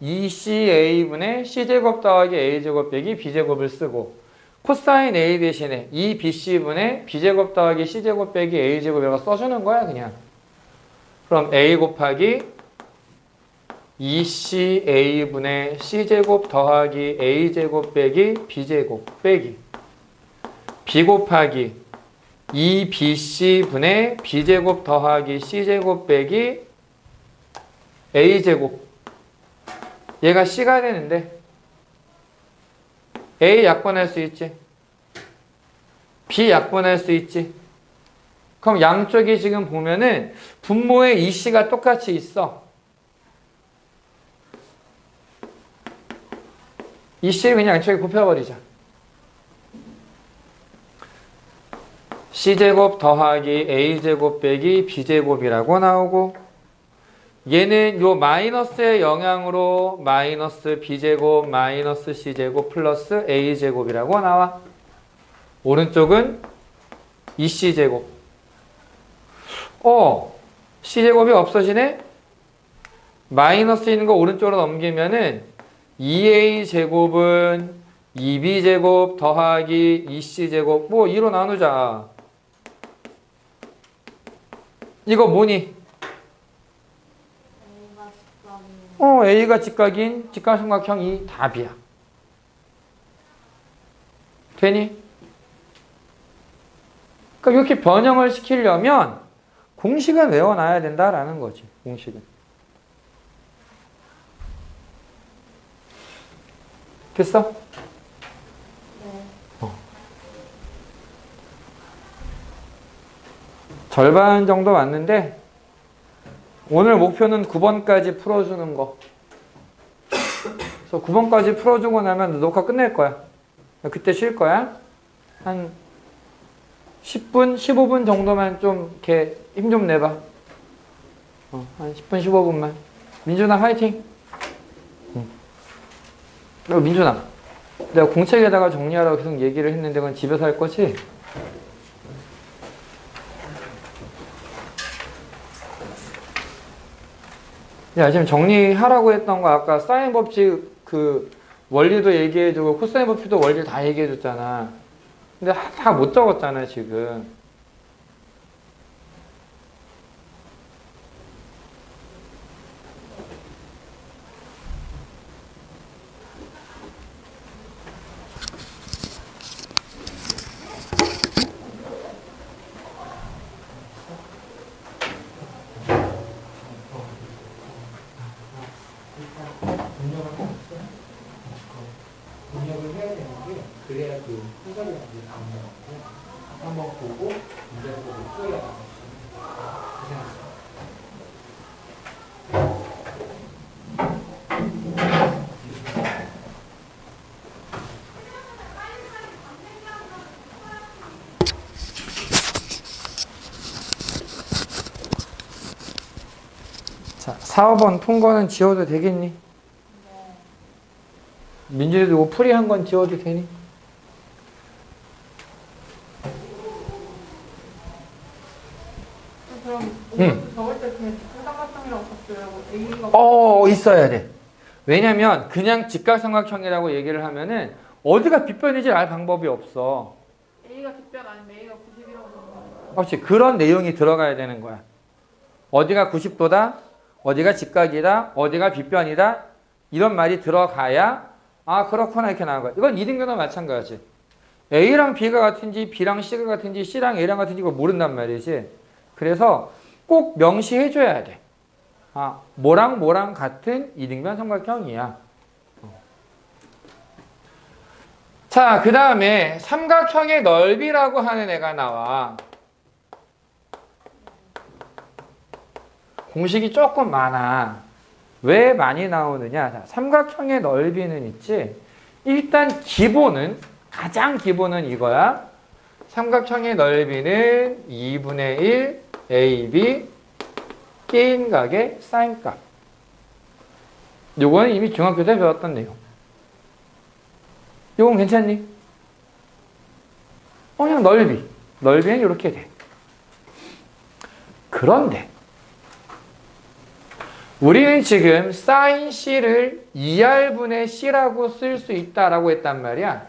2CA분의 C제곱 더하기 A제곱 빼기 B제곱을 쓰고 코사인 A 대신에 2BC분의 B제곱 더하기 C제곱 빼기 A제곱이라고 써주는 거야 그냥. 그럼 A 곱하기 2CA분의 C제곱 더하기 A제곱 빼기 B제곱 빼기 B 곱하기 2BC분의 B제곱 더하기 C제곱 빼기 A제곱. 얘가 C가 되는데 A 약분할 수 있지. B 약분할 수 있지. 그럼 양쪽이 지금 보면은 분모에 2C가 똑같이 있어. 이 C를 그냥 양쪽에 곱해버리자. C제곱 더하기 A제곱 빼기 B제곱이라고 나오고 얘는 요 마이너스의 영향으로 마이너스 B제곱 마이너스 C제곱 플러스 A제곱이라고 나와. 오른쪽은 2C제곱. C제곱이 없어지네? 마이너스 있는 거 오른쪽으로 넘기면은 2A제곱은 2B제곱 더하기 2C제곱 뭐 2로 나누자. 이거 뭐니? A가 직각인 직각삼각형이 답이야. 되니? 그러니까 이렇게 변형을 시키려면 공식은 외워놔야 된다라는 거지. 공식은. 됐어? 절반 정도 왔는데 오늘 목표는 9번까지 풀어주는 거. 그래서 9번까지 풀어주고 나면 녹화 끝낼 거야. 그때 쉴 거야. 한 10분, 15분 정도만 좀 이렇게 힘 좀 내봐. 한 10분, 15분만. 민준아 화이팅! 민준아, 내가 공책에다가 정리하라고 계속 얘기를 했는데 그건 집에서 할 거지? 야, 지금 정리하라고 했던 거 아까 사인 법칙 그 원리도 얘기해주고 코사인 법칙도 원리 다 얘기해줬잖아. 근데 다 못 적었잖아, 지금. 번역을 해야 되는 게 그래야 그 해설이라는 게 나온다고 한번 보고 문제를 보고 풀어야 나오죠. 고생하셨습니다. 자, 4, 5번 푼 거는 지워도 되겠니? 민준이도 이거 풀이 한 건 지워도 되니? 그럼 응. 적을 때 그냥 직각삼각형이라고 적어요. A가 있어야 돼. 왜냐면 그냥 직각삼각형이라고 얘기를 하면은 어디가 빗변인지 알 방법이 없어. A가 직변 아니면 A가 90이라고 적어요. 그렇지. 그런 내용이 들어가야 되는 거야. 어디가 90도다, 어디가 직각이다, 어디가 빗변이다 이런 말이 들어가야 아 그렇구나 이렇게 나온 거야. 이건 이등변도 마찬가지. A랑 B가 같은지 B랑 C가 같은지 C랑 A랑 같은지 이거 모른단 말이지. 그래서 꼭 명시해 줘야 돼. 아, 뭐랑 뭐랑 같은 이등변 삼각형이야. 자, 그 다음에 삼각형의 넓이라고 하는 애가 나와. 공식이 조금 많아. 왜 많이 나오느냐? 자, 삼각형의 넓이는 있지. 일단 기본은, 가장 기본은 이거야. 삼각형의 넓이는 2분의 1 AB K인각의 사인값. 요거는 이미 중학교 때 배웠던 내용. 요건 괜찮니? 그냥 넓이. 넓이는 이렇게 돼. 그런데 우리는 지금 sin C를 2R분의 C라고 쓸 수 있다라고 했단 말이야.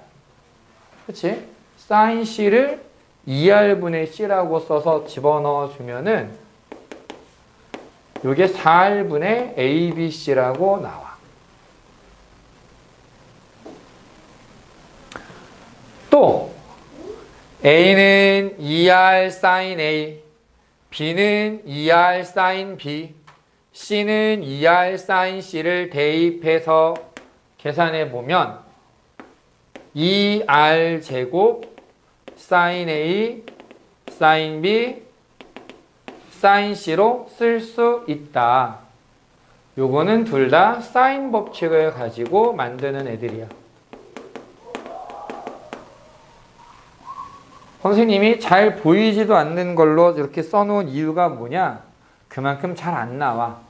그치? sin C를 2R분의 C라고 써서 집어넣어 주면은 요게 4R분의 ABC라고 나와. 또 A는 2R sin A, B는 2R sin B, C는 2R sin C를 대입해서 계산해 보면 2R 제곱 sin A sin B sin C로 쓸 수 있다. 요거는 둘 다 사인 법칙을 가지고 만드는 애들이야. 선생님이 잘 보이지도 않는 걸로 이렇게 써놓은 이유가 뭐냐? 그만큼 잘 안 나와.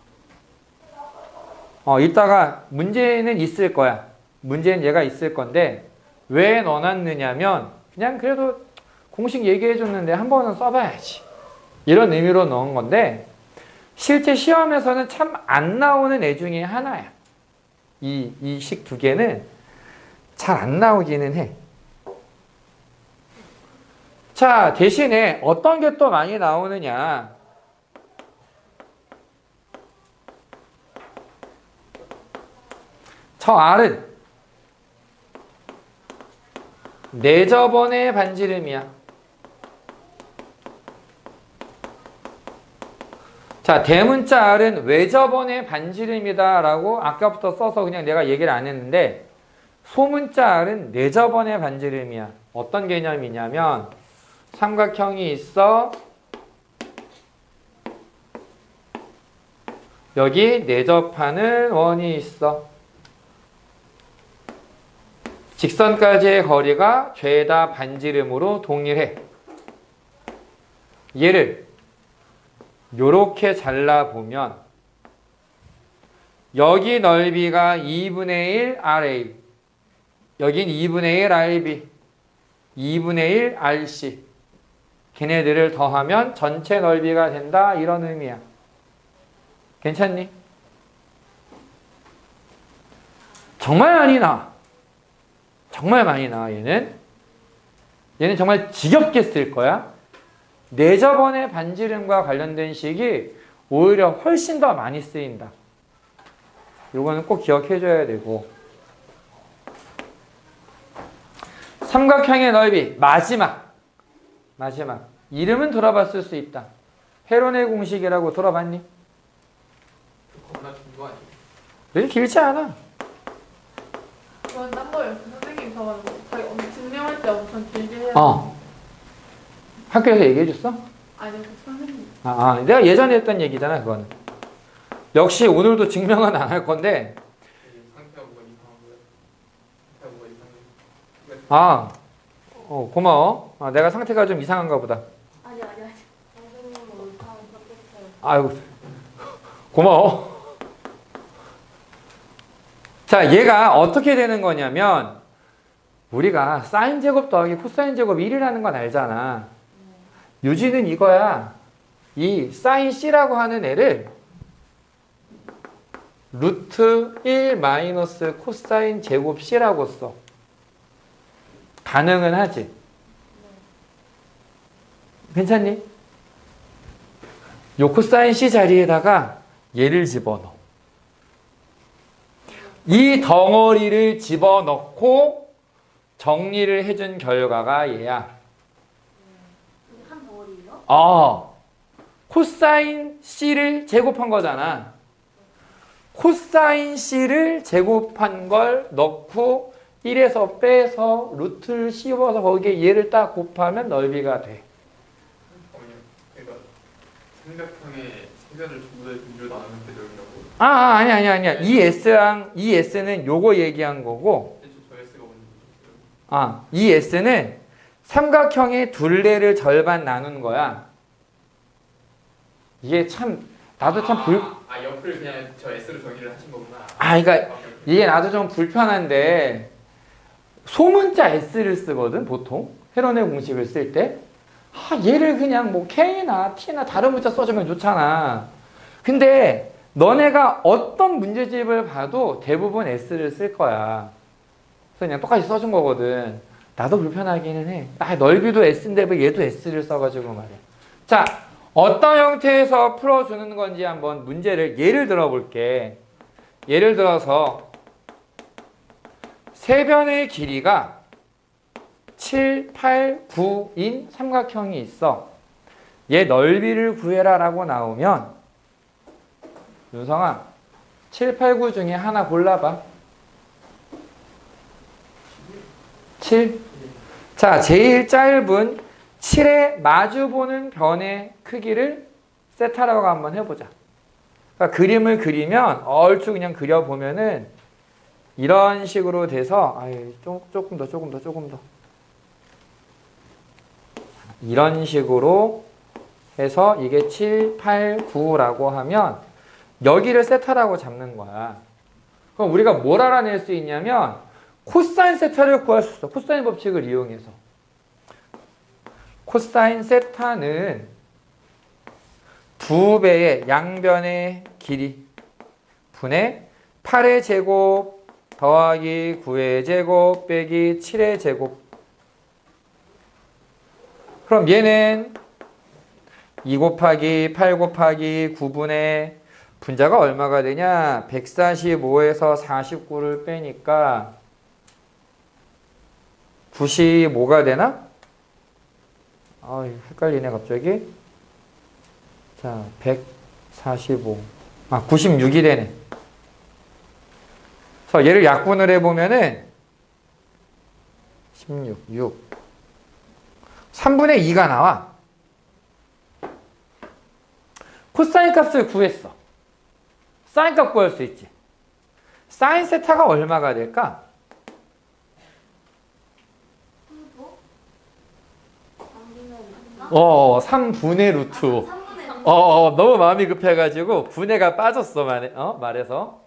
이따가 문제는 있을 거야. 문제는 얘가 있을 건데 왜 넣어놨느냐면 그냥 그래도 공식 얘기해줬는데 한 번은 써봐야지. 이런 의미로 넣은 건데 실제 시험에서는 참 안 나오는 애 중에 하나야. 이 식 두 개는 잘 안 나오기는 해. 자, 대신에 어떤 게 또 많이 나오느냐. 저 R은 내저번의 반지름이야. 자, 대문자 R은 외저번의 반지름이다 라고 아까부터 써서 그냥 내가 얘기를 안 했는데 소문자 R은 내저번의 반지름이야. 어떤 개념이냐면 삼각형이 있어. 여기 내접하는 원이 있어. 직선까지의 거리가 죄다 반지름으로 동일해. 얘를 요렇게 잘라보면 여기 넓이가 2분의 1 RA, 여긴 2분의 1 RB, 2분의 1 RC. 걔네들을 더하면 전체 넓이가 된다. 이런 의미야. 괜찮니? 정말 많이 나와. 정말 많이 나와, 얘는. 얘는 정말 지겹게 쓸 거야. 내저번의 반지름과 관련된 식이 오히려 훨씬 더 많이 쓰인다. 이거는 꼭 기억해줘야 되고. 삼각형의 넓이, 마지막. 이름은 들어봤을 수 있다. 헤론의 공식이라고 들어봤니? 겁나 긴 거 아니에요? 되게 길지 않아. 그건 딴 거예요. 선생님이 저가지고 자기 엄청 증명할 때 엄청 길게 해요. 학교에서 얘기해줬어? 아니요, 그 선생님. 내가 예전에 했던 얘기잖아, 그거는. 역시 오늘도 증명은 안 할 건데, 상태가 뭐가 이상한 거야? 고마워. 내가 상태가 좀 이상한가 보다. 아니. 선생님 옳다고 섞였어요. 아이고, 고마워. 자, 얘가 어떻게 되는 거냐면, 우리가 사인 제곱 더하기 코사인 제곱 1이라는 건 알잖아. 유지는 이거야. 이 사인 C라고 하는 애를 루트 1 마이너스 코사인 제곱 C라고 써. 가능은 하지. 괜찮니? 요 코사인 C 자리에다가 얘를 집어넣어. 이 덩어리를 집어넣고 정리를 해준 결과가 얘야. 한 덩어리요? 코사인 C를 제곱한 거잖아. 코사인 C를 제곱한 걸 넣고 1에서 빼서 루트를 씌워서 거기에 얘를 딱 곱하면 넓이가 돼. 잠깐만요. 그러니까 삼각형의 세변을 전부 다 비로 나누는 게 넓이라고. 아니야. 이 S는 요거 얘기한 거고, 저 S가 뭔지 모르겠어요. 이 S는 삼각형의 둘레를 절반 나눈 거야. 이게 참, 나도 참 옆을 그냥 저 S로 정의를 하신 거구나. 그러니까 이게 나도 좀 불편한데, 소문자 S를 쓰거든, 보통. 헤론의 공식을 쓸 때. 얘를 그냥 뭐 K나 T나 다른 문자 써주면 좋잖아. 근데 너네가 어떤 문제집을 봐도 대부분 S를 쓸 거야. 그래서 그냥 똑같이 써준 거거든. 나도 불편하기는 해. 넓이도 S인데 왜 얘도 S를 써가지고 말이야. 자, 어떤 형태에서 풀어주는 건지 한번 문제를 예를 들어볼게. 예를 들어서 세변의 길이가 7, 8, 9인 삼각형이 있어. 얘 넓이를 구해라 라고 나오면 윤성아 7, 8, 9 중에 하나 골라봐. 7. 자, 제일 짧은 7에 마주보는 변의 크기를 세타라고 한번 해보자. 그러니까 그림을 그리면 얼추 그냥 그려보면은 이런 식으로 돼서 조금 더 이런 식으로 해서 이게 7, 8, 9라고 하면 여기를 세타라고 잡는 거야. 그럼 우리가 뭘 알아낼 수 있냐면 코사인 세타를 구할 수 있어. 코사인 법칙을 이용해서. 코사인 세타는 2배의 양변의 길이 분의 8의 제곱 더하기 9의 제곱 빼기 7의 제곱. 그럼 얘는 2 곱하기 8 곱하기 9분의 분자가 얼마가 되냐? 145에서 49를 빼니까 95가 되나? 헷갈리네 갑자기. 자, 145. 96이 되네. 그래서 얘를 약분을 해보면은 16, 6. 3분의 2가 나와. 코사인 값을 구했어. 사인 값 구할 수 있지. 사인 세타가 얼마가 될까? 3분의 루트 5. 너무 마음이 급해가지고 분해가 빠졌어 말해서.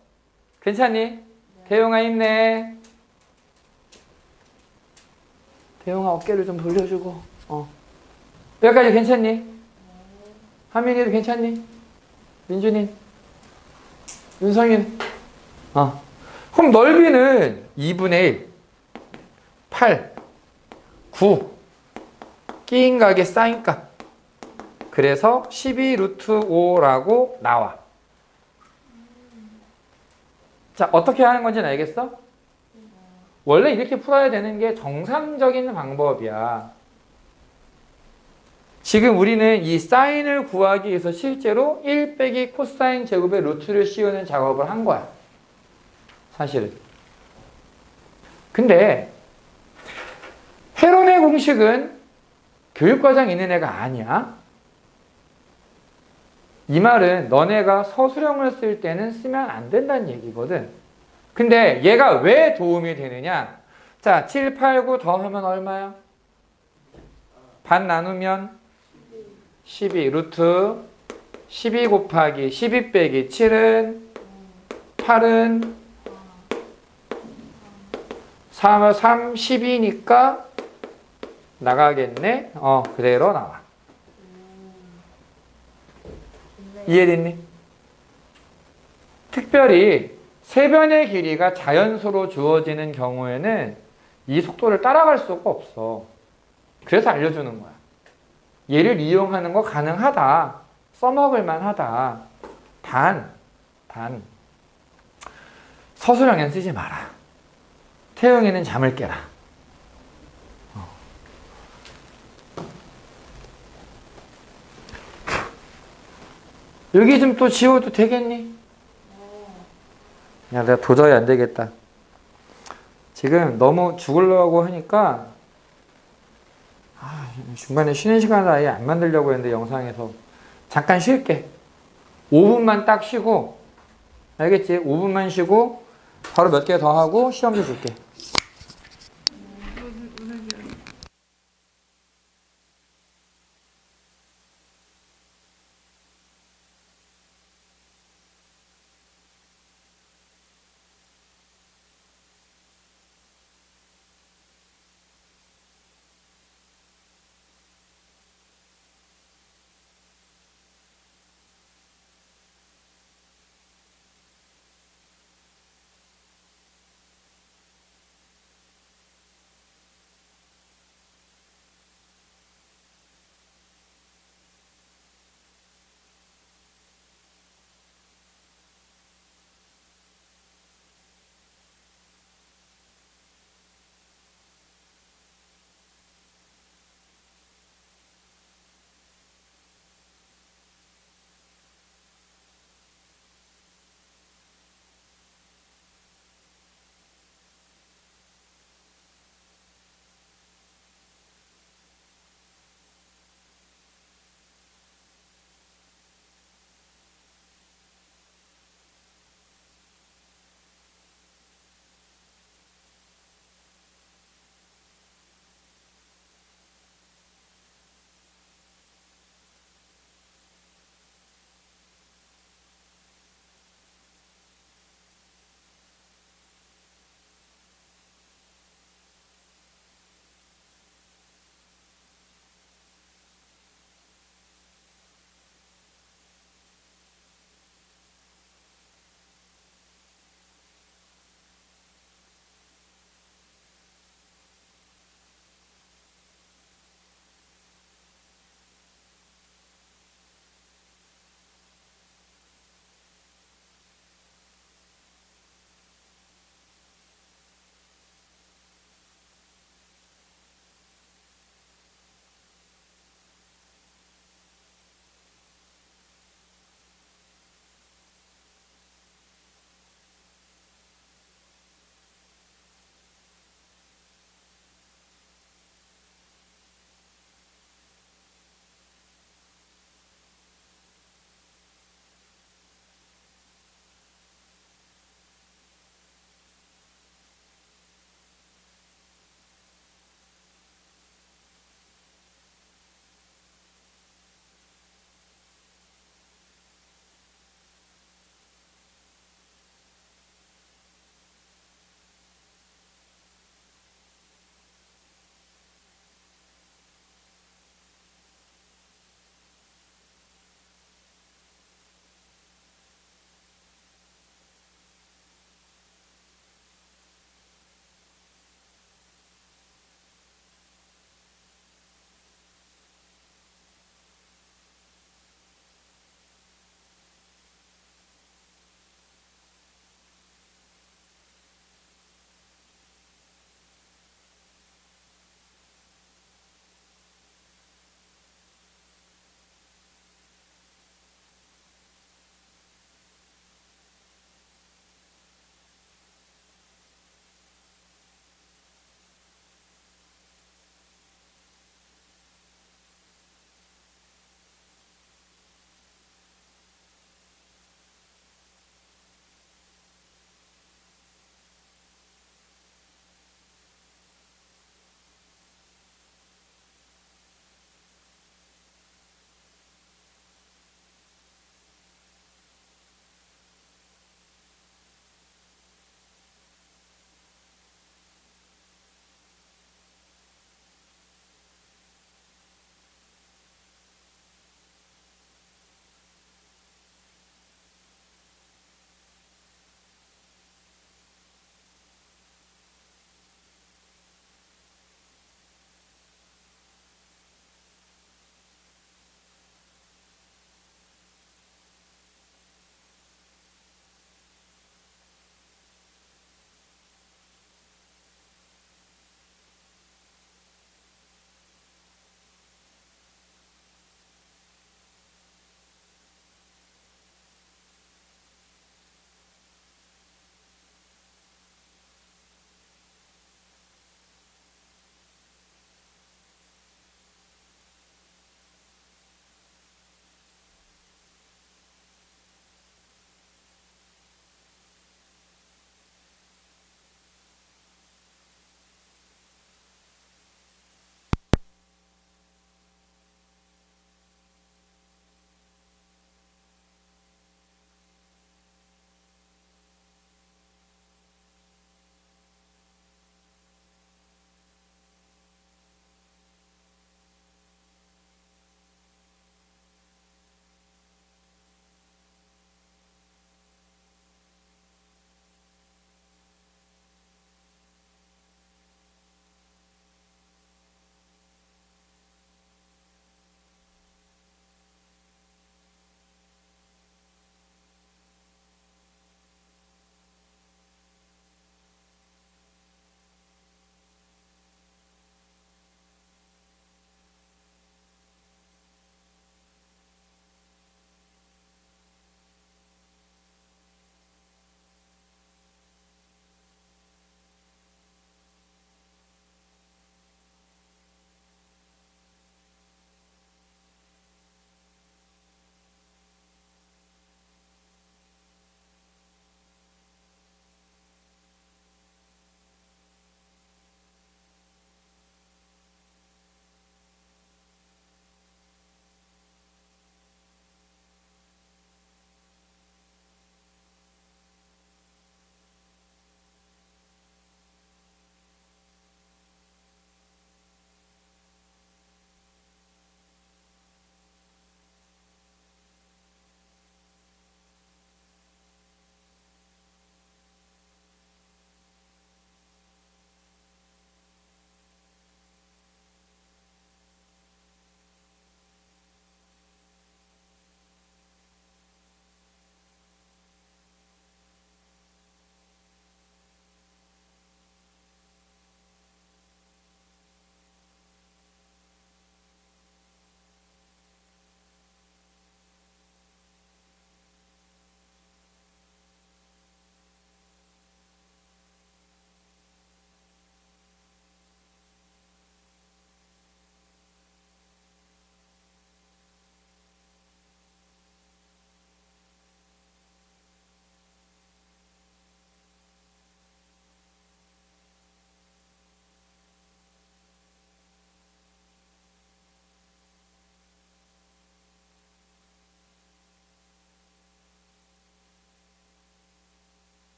괜찮니? 태용아 힘내. 태용아 어깨를 좀 돌려주고. 여기까지 괜찮니? 하민이도 괜찮니? 민준이? 윤성이는? 그럼 넓이는 2분의 1, 8, 9 끼인 각의 사인값. 그래서 12 루트 5라고 나와. 자, 어떻게 하는 건지 알겠어? 원래 이렇게 풀어야 되는 게 정상적인 방법이야. 지금 우리는 이 사인을 구하기 위해서 실제로 1 빼기 코사인 제곱의 루트를 씌우는 작업을 한 거야. 사실은. 근데 헤론의 공식은 교육과정 있는 애가 아니야. 이 말은 너네가 서술형을 쓸 때는 쓰면 안 된다는 얘기거든. 근데 얘가 왜 도움이 되느냐? 자, 7, 8, 9 더하면 얼마야? 반 나누면 12 루트 12 곱하기 12 빼기 7은 8은 3, 3, 12니까 나가겠네. 그대로 나와. 이해됐니? 특별히 세변의 길이가 자연수로 주어지는 경우에는 이 속도를 따라갈 수가 없어. 그래서 알려주는 거야. 얘를 이용하는 거 가능하다. 써먹을 만하다. 단 서술형엔 쓰지 마라. 태용이는 잠을 깨라. 여기 좀 또 지워도 되겠니? 야, 내가 도저히 안 되겠다. 지금 너무 죽으려고 하니까 중간에 쉬는 시간을 아예 안 만들려고 했는데 영상에서 잠깐 쉴게. 5분만 딱 쉬고, 알겠지? 5분만 쉬고 바로 몇 개 더 하고 시험지 줄게.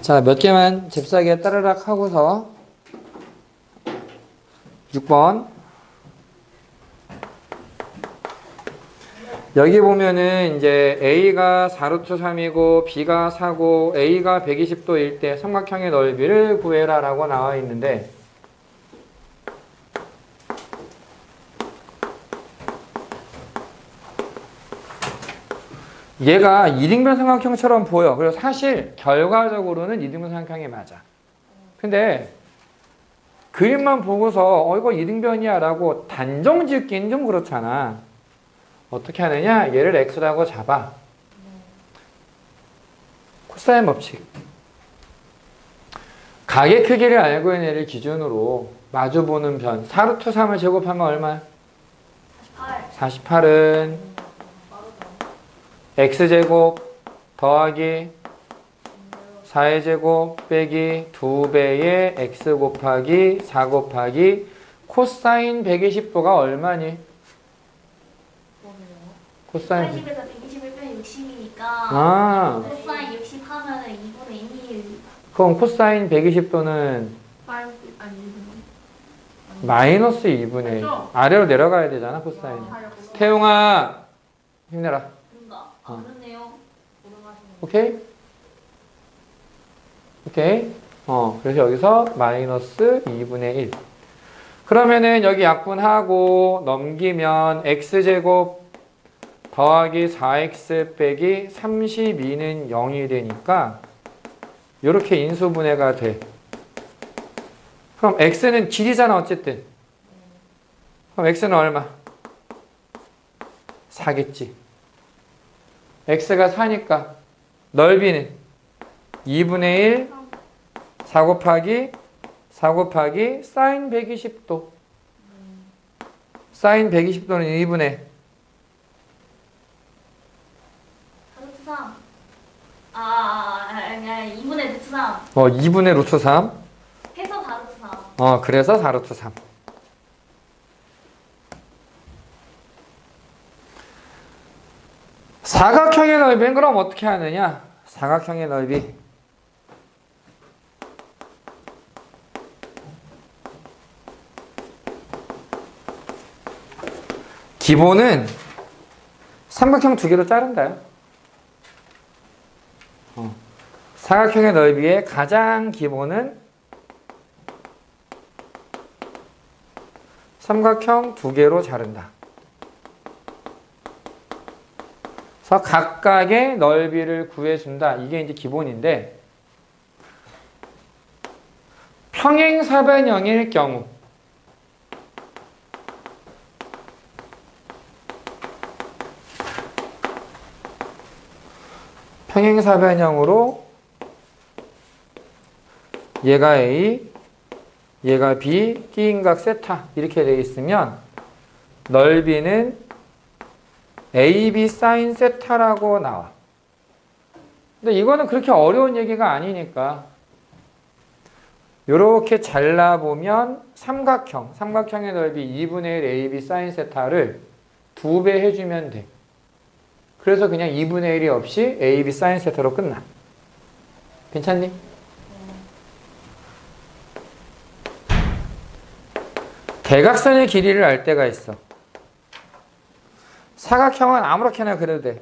자, 몇 개만 잽싸게 따르락 하고서 6번. 여기 보면은 이제 A가 4루트 3이고 B가 4고 A가 120도일 때 삼각형의 넓이를 구해라 라고 나와 있는데 얘가 이등변 삼각형처럼 보여. 그리고 사실 결과적으로는 이등변 삼각형이 맞아. 근데 그림만 보고서 이거 이등변이야 라고 단정 짓기는 좀 그렇잖아. 어떻게 하느냐? 얘를 x라고 잡아. 코사인 법칙. 각의 크기를 알고 있는 애를 기준으로 마주보는 변 4루트 3을 제곱하면 얼마야? 48은 x제곱 더하기 4의 제곱 빼기 2배의 x 곱하기 4 곱하기 코사인 120도가 얼마니? 코사인 80에서 120을 빼면 60이니까 아, 코사인 60 하면은 2분의 1. 그럼 코사인 120도는 아니 마이너스 2분의 1. 맞죠? 아래로 내려가야 되잖아, 코사인. 하려고. 태용아, 힘내라. 그런가? 어. 그렇네요. 오르마시네. 오케이? 오케이? 그래서 여기서 마이너스 2분의 1. 그러면은 여기 약분하고 넘기면 x제곱 더하기 4x 빼기 32는 0이 되니까 이렇게 인수분해가 돼. 그럼 x는 길이잖아 어쨌든. 그럼 x는 얼마? 4겠지. x가 4니까 넓이는 2분의 1 4 곱하기 사인 120도. 사인 120도는 2분의 4루트 3. 아니 2분의 루트 3. 2분의 루트 3. 해서 4루트 3. 그래서 4루트 3. 사각형의 넓이는 그럼 어떻게 하느냐? 사각형의 넓이. 기본은 삼각형 두 개로 자른다요. 사각형의 넓이의 가장 기본은 삼각형 두 개로 자른다. 그래서 각각의 넓이를 구해준다. 이게 이제 기본인데 평행사변형일 경우 평행사변형으로 얘가 A, 얘가 B, 끼인각 세타 이렇게 되어 있으면 넓이는 AB 사인 세타라고 나와. 근데 이거는 그렇게 어려운 얘기가 아니니까 이렇게 잘라보면 삼각형의 넓이 2분의 1 AB 사인 세타를 2배 해주면 돼. 그래서 그냥 2분의 1이 없이 AB 사인 세타로 끝나. 괜찮니? 대각선의 길이를 알 때가 있어. 사각형은 아무렇게나 그려도 돼.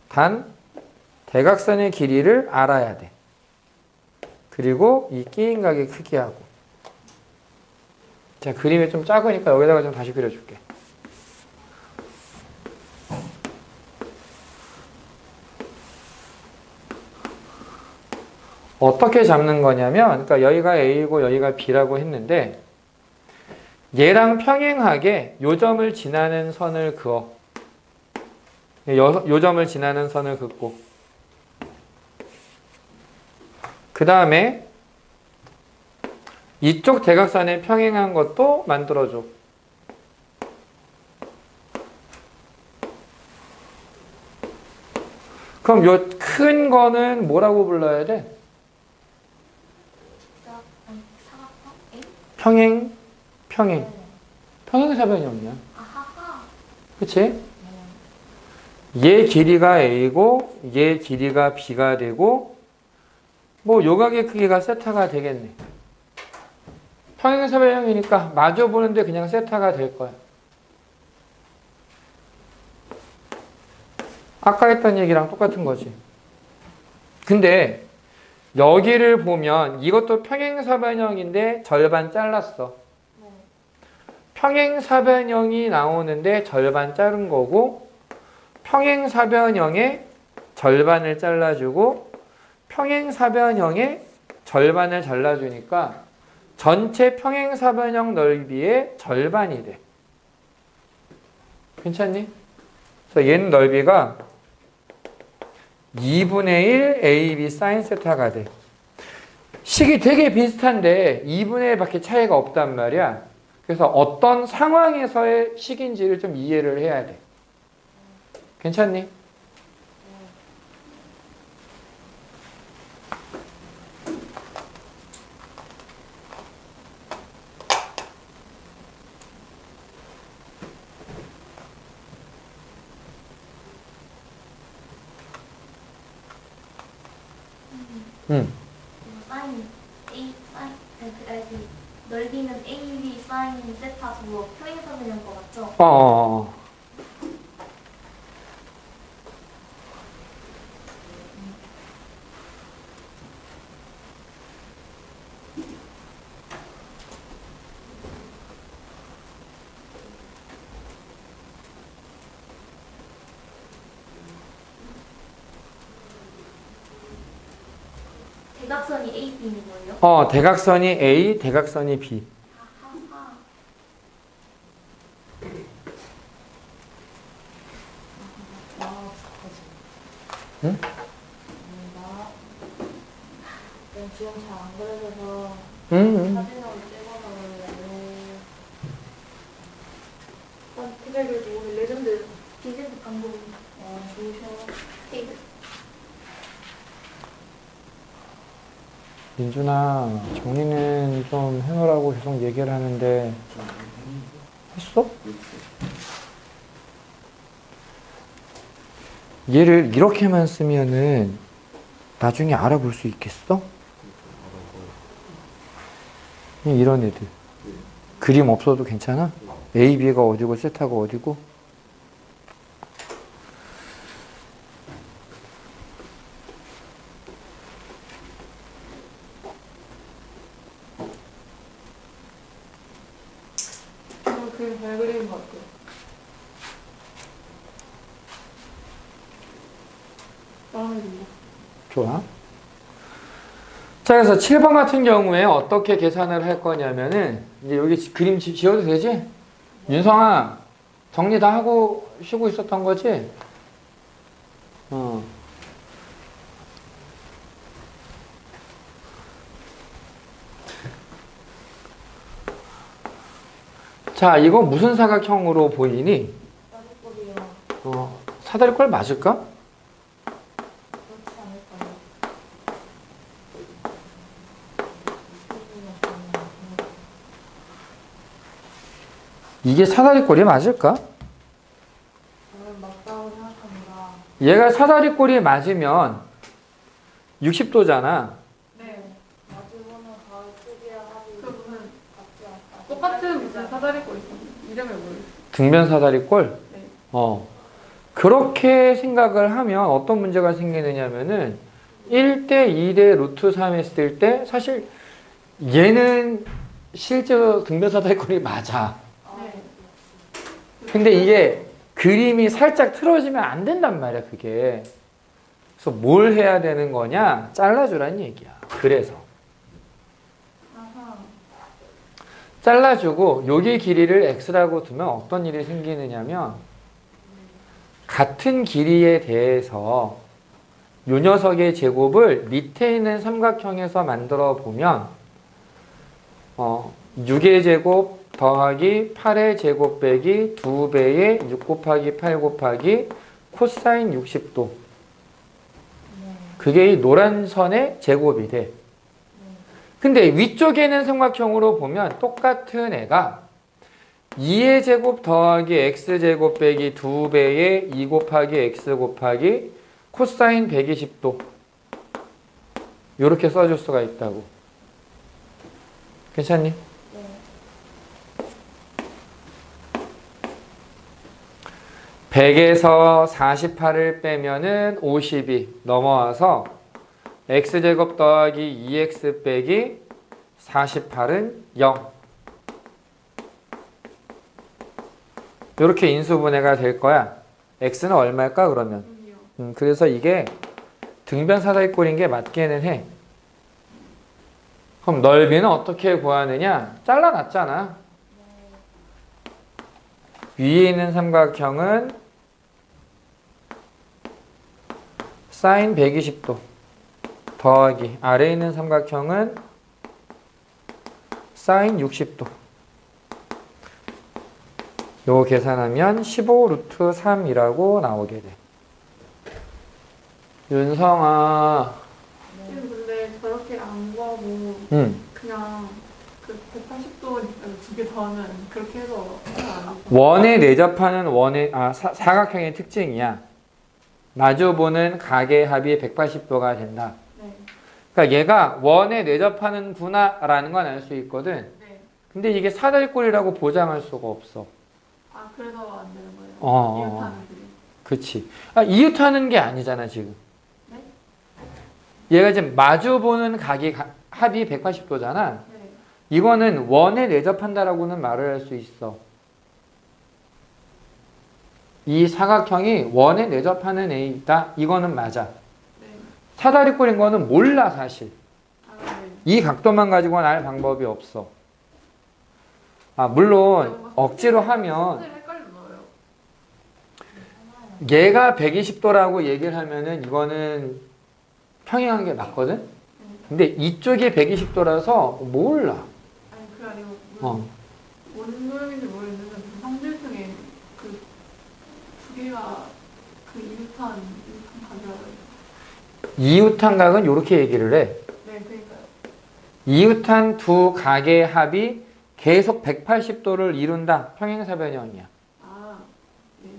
단 대각선의 길이를 알아야 돼. 그리고 이 끼인각의 크기하고. 자, 그림이 좀 작으니까 여기다가 좀 다시 그려줄게. 어떻게 잡는 거냐면, 그러니까 여기가 A고 여기가 B라고 했는데 얘랑 평행하게 요 점을 지나는 선을 그어. 요 점을 지나는 선을 긋고 그 다음에 이쪽 대각선에 평행한 것도 만들어줘. 그럼 요 큰 거는 뭐라고 불러야 돼? 평행. 평행사변이 없냐? 아하하. 그치? 얘 길이가 A고 얘 길이가 B가 되고 뭐 요각의 크기가 세타가 되겠네. 평행사변형이니까 마주 보는데 그냥 세타가 될 거야. 아까 했던 얘기랑 똑같은 거지. 근데 여기를 보면 이것도 평행사변형인데 절반 잘랐어. 평행사변형이 나오는데 절반 자른 거고 평행사변형의 절반을 잘라주고 평행사변형의 절반을 잘라주니까 전체 평행사변형 넓이의 절반이 돼. 괜찮니? 그래서 얘는 넓이가 2분의 1 AB sin 세타가 돼. 식이 되게 비슷한데 2분의 1밖에 차이가 없단 말이야. 그래서 어떤 상황에서의 식인지를 좀 이해를 해야 돼. 괜찮니? 사인 A 사인 넓이는 AB 사인 세타 저 평행사변형 거 맞죠? 대각선이 A, B인 거예요? 대각선이 A, 대각선이 B. 아하. 응? 지금 잘 안 그려져서 응. 사진으로 찍어서 그래요. 그래도 오늘 레전드 빈센트 방법. 좋으셔. 민준아, 정리는 좀 해놓으라고 계속 얘기를 하는데 했어? 얘를 이렇게만 쓰면은 나중에 알아볼 수 있겠어? 이런 애들 그림 없어도 괜찮아? A, B가 어디고 세타가 어디고? 그림 잘 그리는 것 같아요. 마음에 든다. 좋아. 자, 그래서 7번 같은 경우에 어떻게 계산을 할 거냐면은, 이제 여기 그림 지어도 되지? 윤성아, 정리 다 하고 쉬고 있었던 거지? 자, 이거 무슨 사각형으로 보이니? 사진꼴이요. 사다리꼴 맞을까? 그렇지 않을까요? 이게 사다리꼴이 맞을까? 저는 맞다고 생각합니다. 얘가 사다리꼴이 맞으면 60도잖아. 네. 마주보는 가을 크기야 하지 그 무슨 같지 않다. 똑같은 무슨 사다리꼴 있었는데 이름을 모르겠어요. 등변 사다리꼴? 네. 그렇게 생각을 하면 어떤 문제가 생기느냐면은 1대 2대 루트 3 했을 때 사실 얘는 실제로 등변 사다리꼴이 맞아. 네. 근데 이게 그림이 살짝 틀어지면 안 된단 말이야, 그게. 그래서 뭘 해야 되는 거냐? 잘라주란 얘기야. 그래서. 아하. 잘라주고 여기 길이를 x라고 두면 어떤 일이 생기느냐면 같은 길이에 대해서 요 녀석의 제곱을 밑에 있는 삼각형에서 만들어 보면 6의 제곱 더하기 8의 제곱 빼기 2배의 6 곱하기 8 곱하기 코사인 60도. 그게 이 노란 선의 제곱이 돼. 근데 위쪽에 있는 삼각형으로 보면 똑같은 애가 2의 제곱 더하기 x제곱 빼기 2배의 2 곱하기 x 곱하기 코사인 120도 이렇게 써줄 수가 있다고. 괜찮니? 네. 100에서 48을 빼면은 50이 넘어와서 x제곱 더하기 2x 빼기 48은 0. 이렇게 인수분해가 될 거야. x는 얼마일까 그러면? 여기요. 그래서 이게 등변사다리꼴인 게 맞기는 해. 그럼 넓이는 어떻게 구하느냐? 잘라놨잖아. 위에 있는 삼각형은 사인 120도 더하기 아래에 있는 삼각형은 사인 60도. 요거 계산하면 15 루트 3이라고 나오게 돼. 윤성아. 지금 근데 저렇게 안 구하고 그냥 그 180도 두 개 더하면 그렇게 해서 안 돼. 원에 내접하는 사각형의 특징이야. 마주보는 각의 합이 180도가 된다. 네. 그러니까 얘가 원에 내접하는구나라는 건 알 수 있거든. 네. 근데 이게 사다리꼴이라고 보장할 수가 없어. 아 그래서 안 되는 거예요. 어. 이웃하는 그림. 그치. 이웃하는 게 아니잖아 지금. 네? 얘가 지금 마주보는 각이 합이 180도잖아. 네. 이거는 원에 내접한다라고는 말을 할 수 있어. 이 사각형이 원에 내접하는 A다. 이거는 맞아. 네. 사다리꼴인 거는 몰라 사실. 아 네. 이 각도만 가지고는 알 방법이 없어. 물론 억지로 하면 선생님 헷갈려요. 얘가 120도라고 얘기를 하면은 이거는 평행한 게 맞거든? 근데 이쪽이 120도라서 몰라. 아니 그게 아니고 어. 뭔 모양인지 모르겠는데 그 성질층에 그 두 개가 그 이웃한 각이라고 해요. 이웃한 각은 이렇게 얘기를 해. 네 그러니까요. 이웃한 두 각의 합이 계속 180도를 이룬다. 평행사변형이야. 아 네.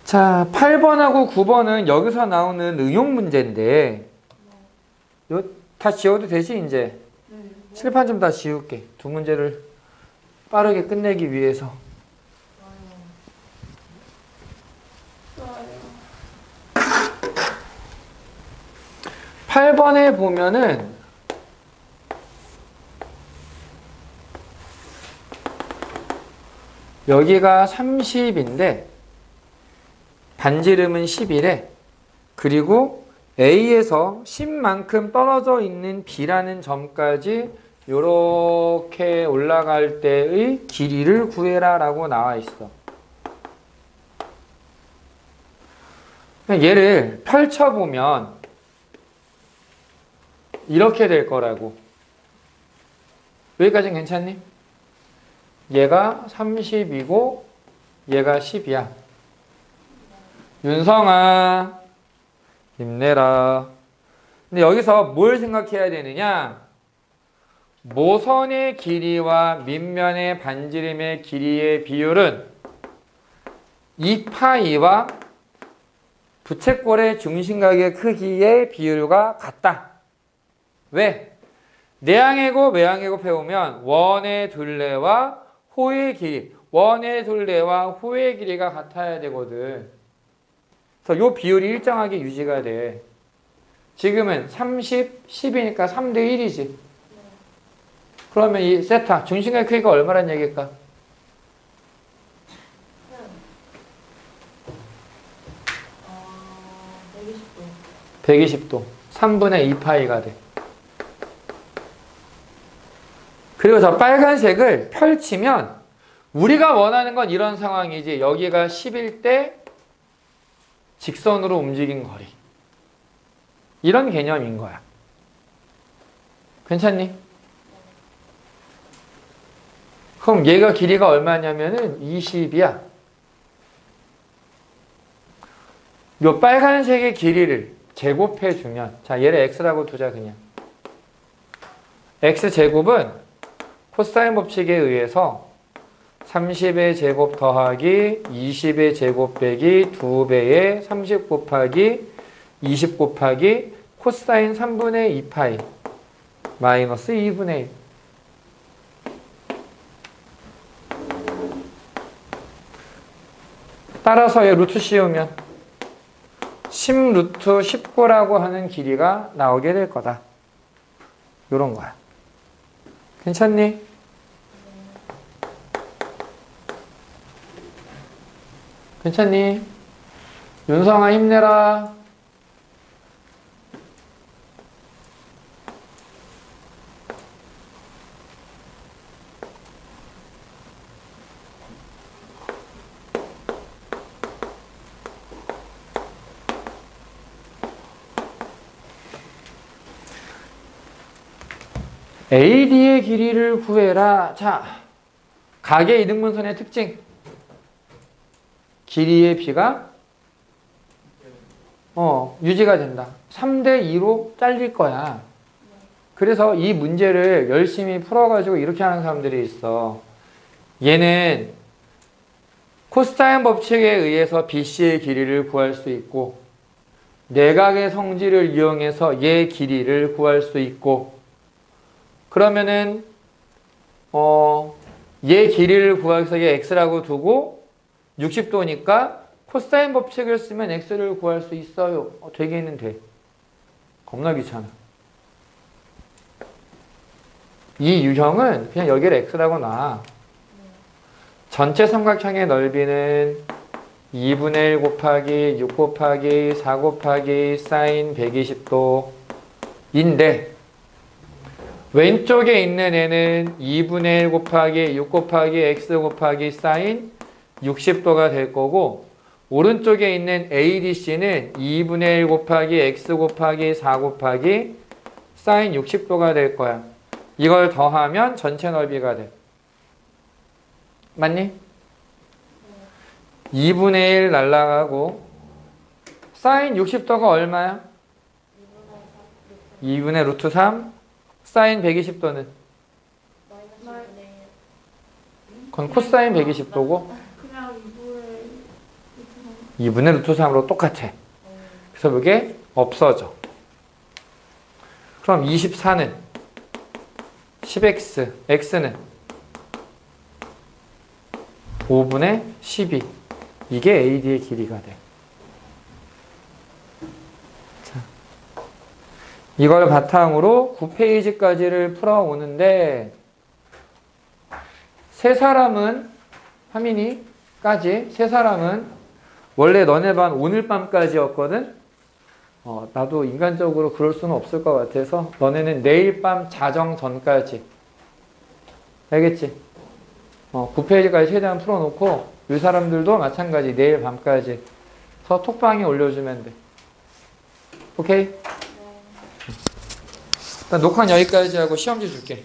자, 8번하고 9번은 여기서 나오는 응용 문제인데 요 다 지워도 되지 이제? 네. 칠판 좀 다 지울게. 두 문제를 빠르게 끝내기 위해서. 좋아요. 8번에 보면은 여기가 30인데 반지름은 11에 그리고 A에서 10만큼 떨어져 있는 B라는 점까지 이렇게 올라갈 때의 길이를 구해라 라고 나와 있어. 얘를 펼쳐보면 이렇게 될 거라고. 여기까지는 괜찮니? 얘가 30이고 얘가 10이야. 윤성아 힘내라. 근데 여기서 뭘 생각해야 되느냐? 모선의 길이와 밑면의 반지름의 길이의 비율은 2파이와 부채꼴의 중심각의 크기의 비율과 같다. 왜? 내항해곱 외항해곱 해오면 원의 둘레와 호의 길이, 원의 둘레와 호의 길이가 같아야 되거든. 그래서 이 비율이 일정하게 유지가 돼. 지금은 30, 10이니까 3대 1이지. 그러면 이 세타, 중심각의 크기가 얼마란 얘기일까? 어, 120도. 3분의 2파이가 돼. 그리고 저 빨간색을 펼치면 우리가 원하는 건 이런 상황이지. 여기가 10일 때 직선으로 움직인 거리. 이런 개념인 거야. 괜찮니? 그럼 얘가 길이가 얼마냐면은 20이야. 요 빨간색의 길이를 제곱해 주면, 자, 얘를 x라고 두자 그냥. x제곱은 코사인 법칙에 의해서 30의 제곱 더하기 20의 제곱 빼기 2배의 30 곱하기 20 곱하기 코사인 3분의 2파이 마이너스 2분의 1. 따라서 얘 루트 씌우면 10 루트 19라고 하는 길이가 나오게 될 거다. 요런 거야. 괜찮니? 괜찮니? 윤성아 힘내라. AD의 길이를 구해라. 자, 각의 이등분선의 특징. 길이의 비가 유지가 된다. 3대2로 잘릴 거야. 그래서 이 문제를 열심히 풀어가지고 이렇게 하는 사람들이 있어. 얘는 코사인 법칙에 의해서 BC의 길이를 구할 수 있고 내각의 성질을 이용해서 얘 길이를 구할 수 있고 그러면은 얘 길이를 구하기 위해서 얘 x라고 두고 60도니까 코사인 법칙을 쓰면 x를 구할 수 있어요. 되기는 돼. 겁나 귀찮아. 이 유형은 그냥 여기를 x라고 놔. 전체 삼각형의 넓이는 2분의 1 곱하기 6 곱하기 4 곱하기 사인 120도인데 왼쪽에 있는 애는 2분의 1 곱하기 6 곱하기 x 곱하기 사인 60도가 될 거고 오른쪽에 있는 ADC는 2분의 1 곱하기 x 곱하기 4 곱하기 사인 60도가 될 거야. 이걸 더하면 전체 넓이가 돼. 맞니? 2분의 1 날라가고 사인 60도가 얼마야? 2분의 루트 3 사인 120도는? 그건 코사인 120도고 그냥 2분의 루트 3으로 똑같아. 그래서 이게 없어져. 그럼 24는 10x, x는 5분의 12. 이게 AD의 길이가 돼. 자, 이걸 바탕으로 9페이지까지를 풀어오는데 세 사람은 하민이까지 세 사람은 원래 너네 반 오늘 밤까지였거든. 나도 인간적으로 그럴 수는 없을 것 같아서 너네는 내일 밤 자정 전까지. 알겠지? 9페이지까지 최대한 풀어놓고 이 사람들도 마찬가지 내일 밤까지 서 톡방에 올려주면 돼. 오케이? 일단 녹화는 여기까지 하고 시험지 줄게.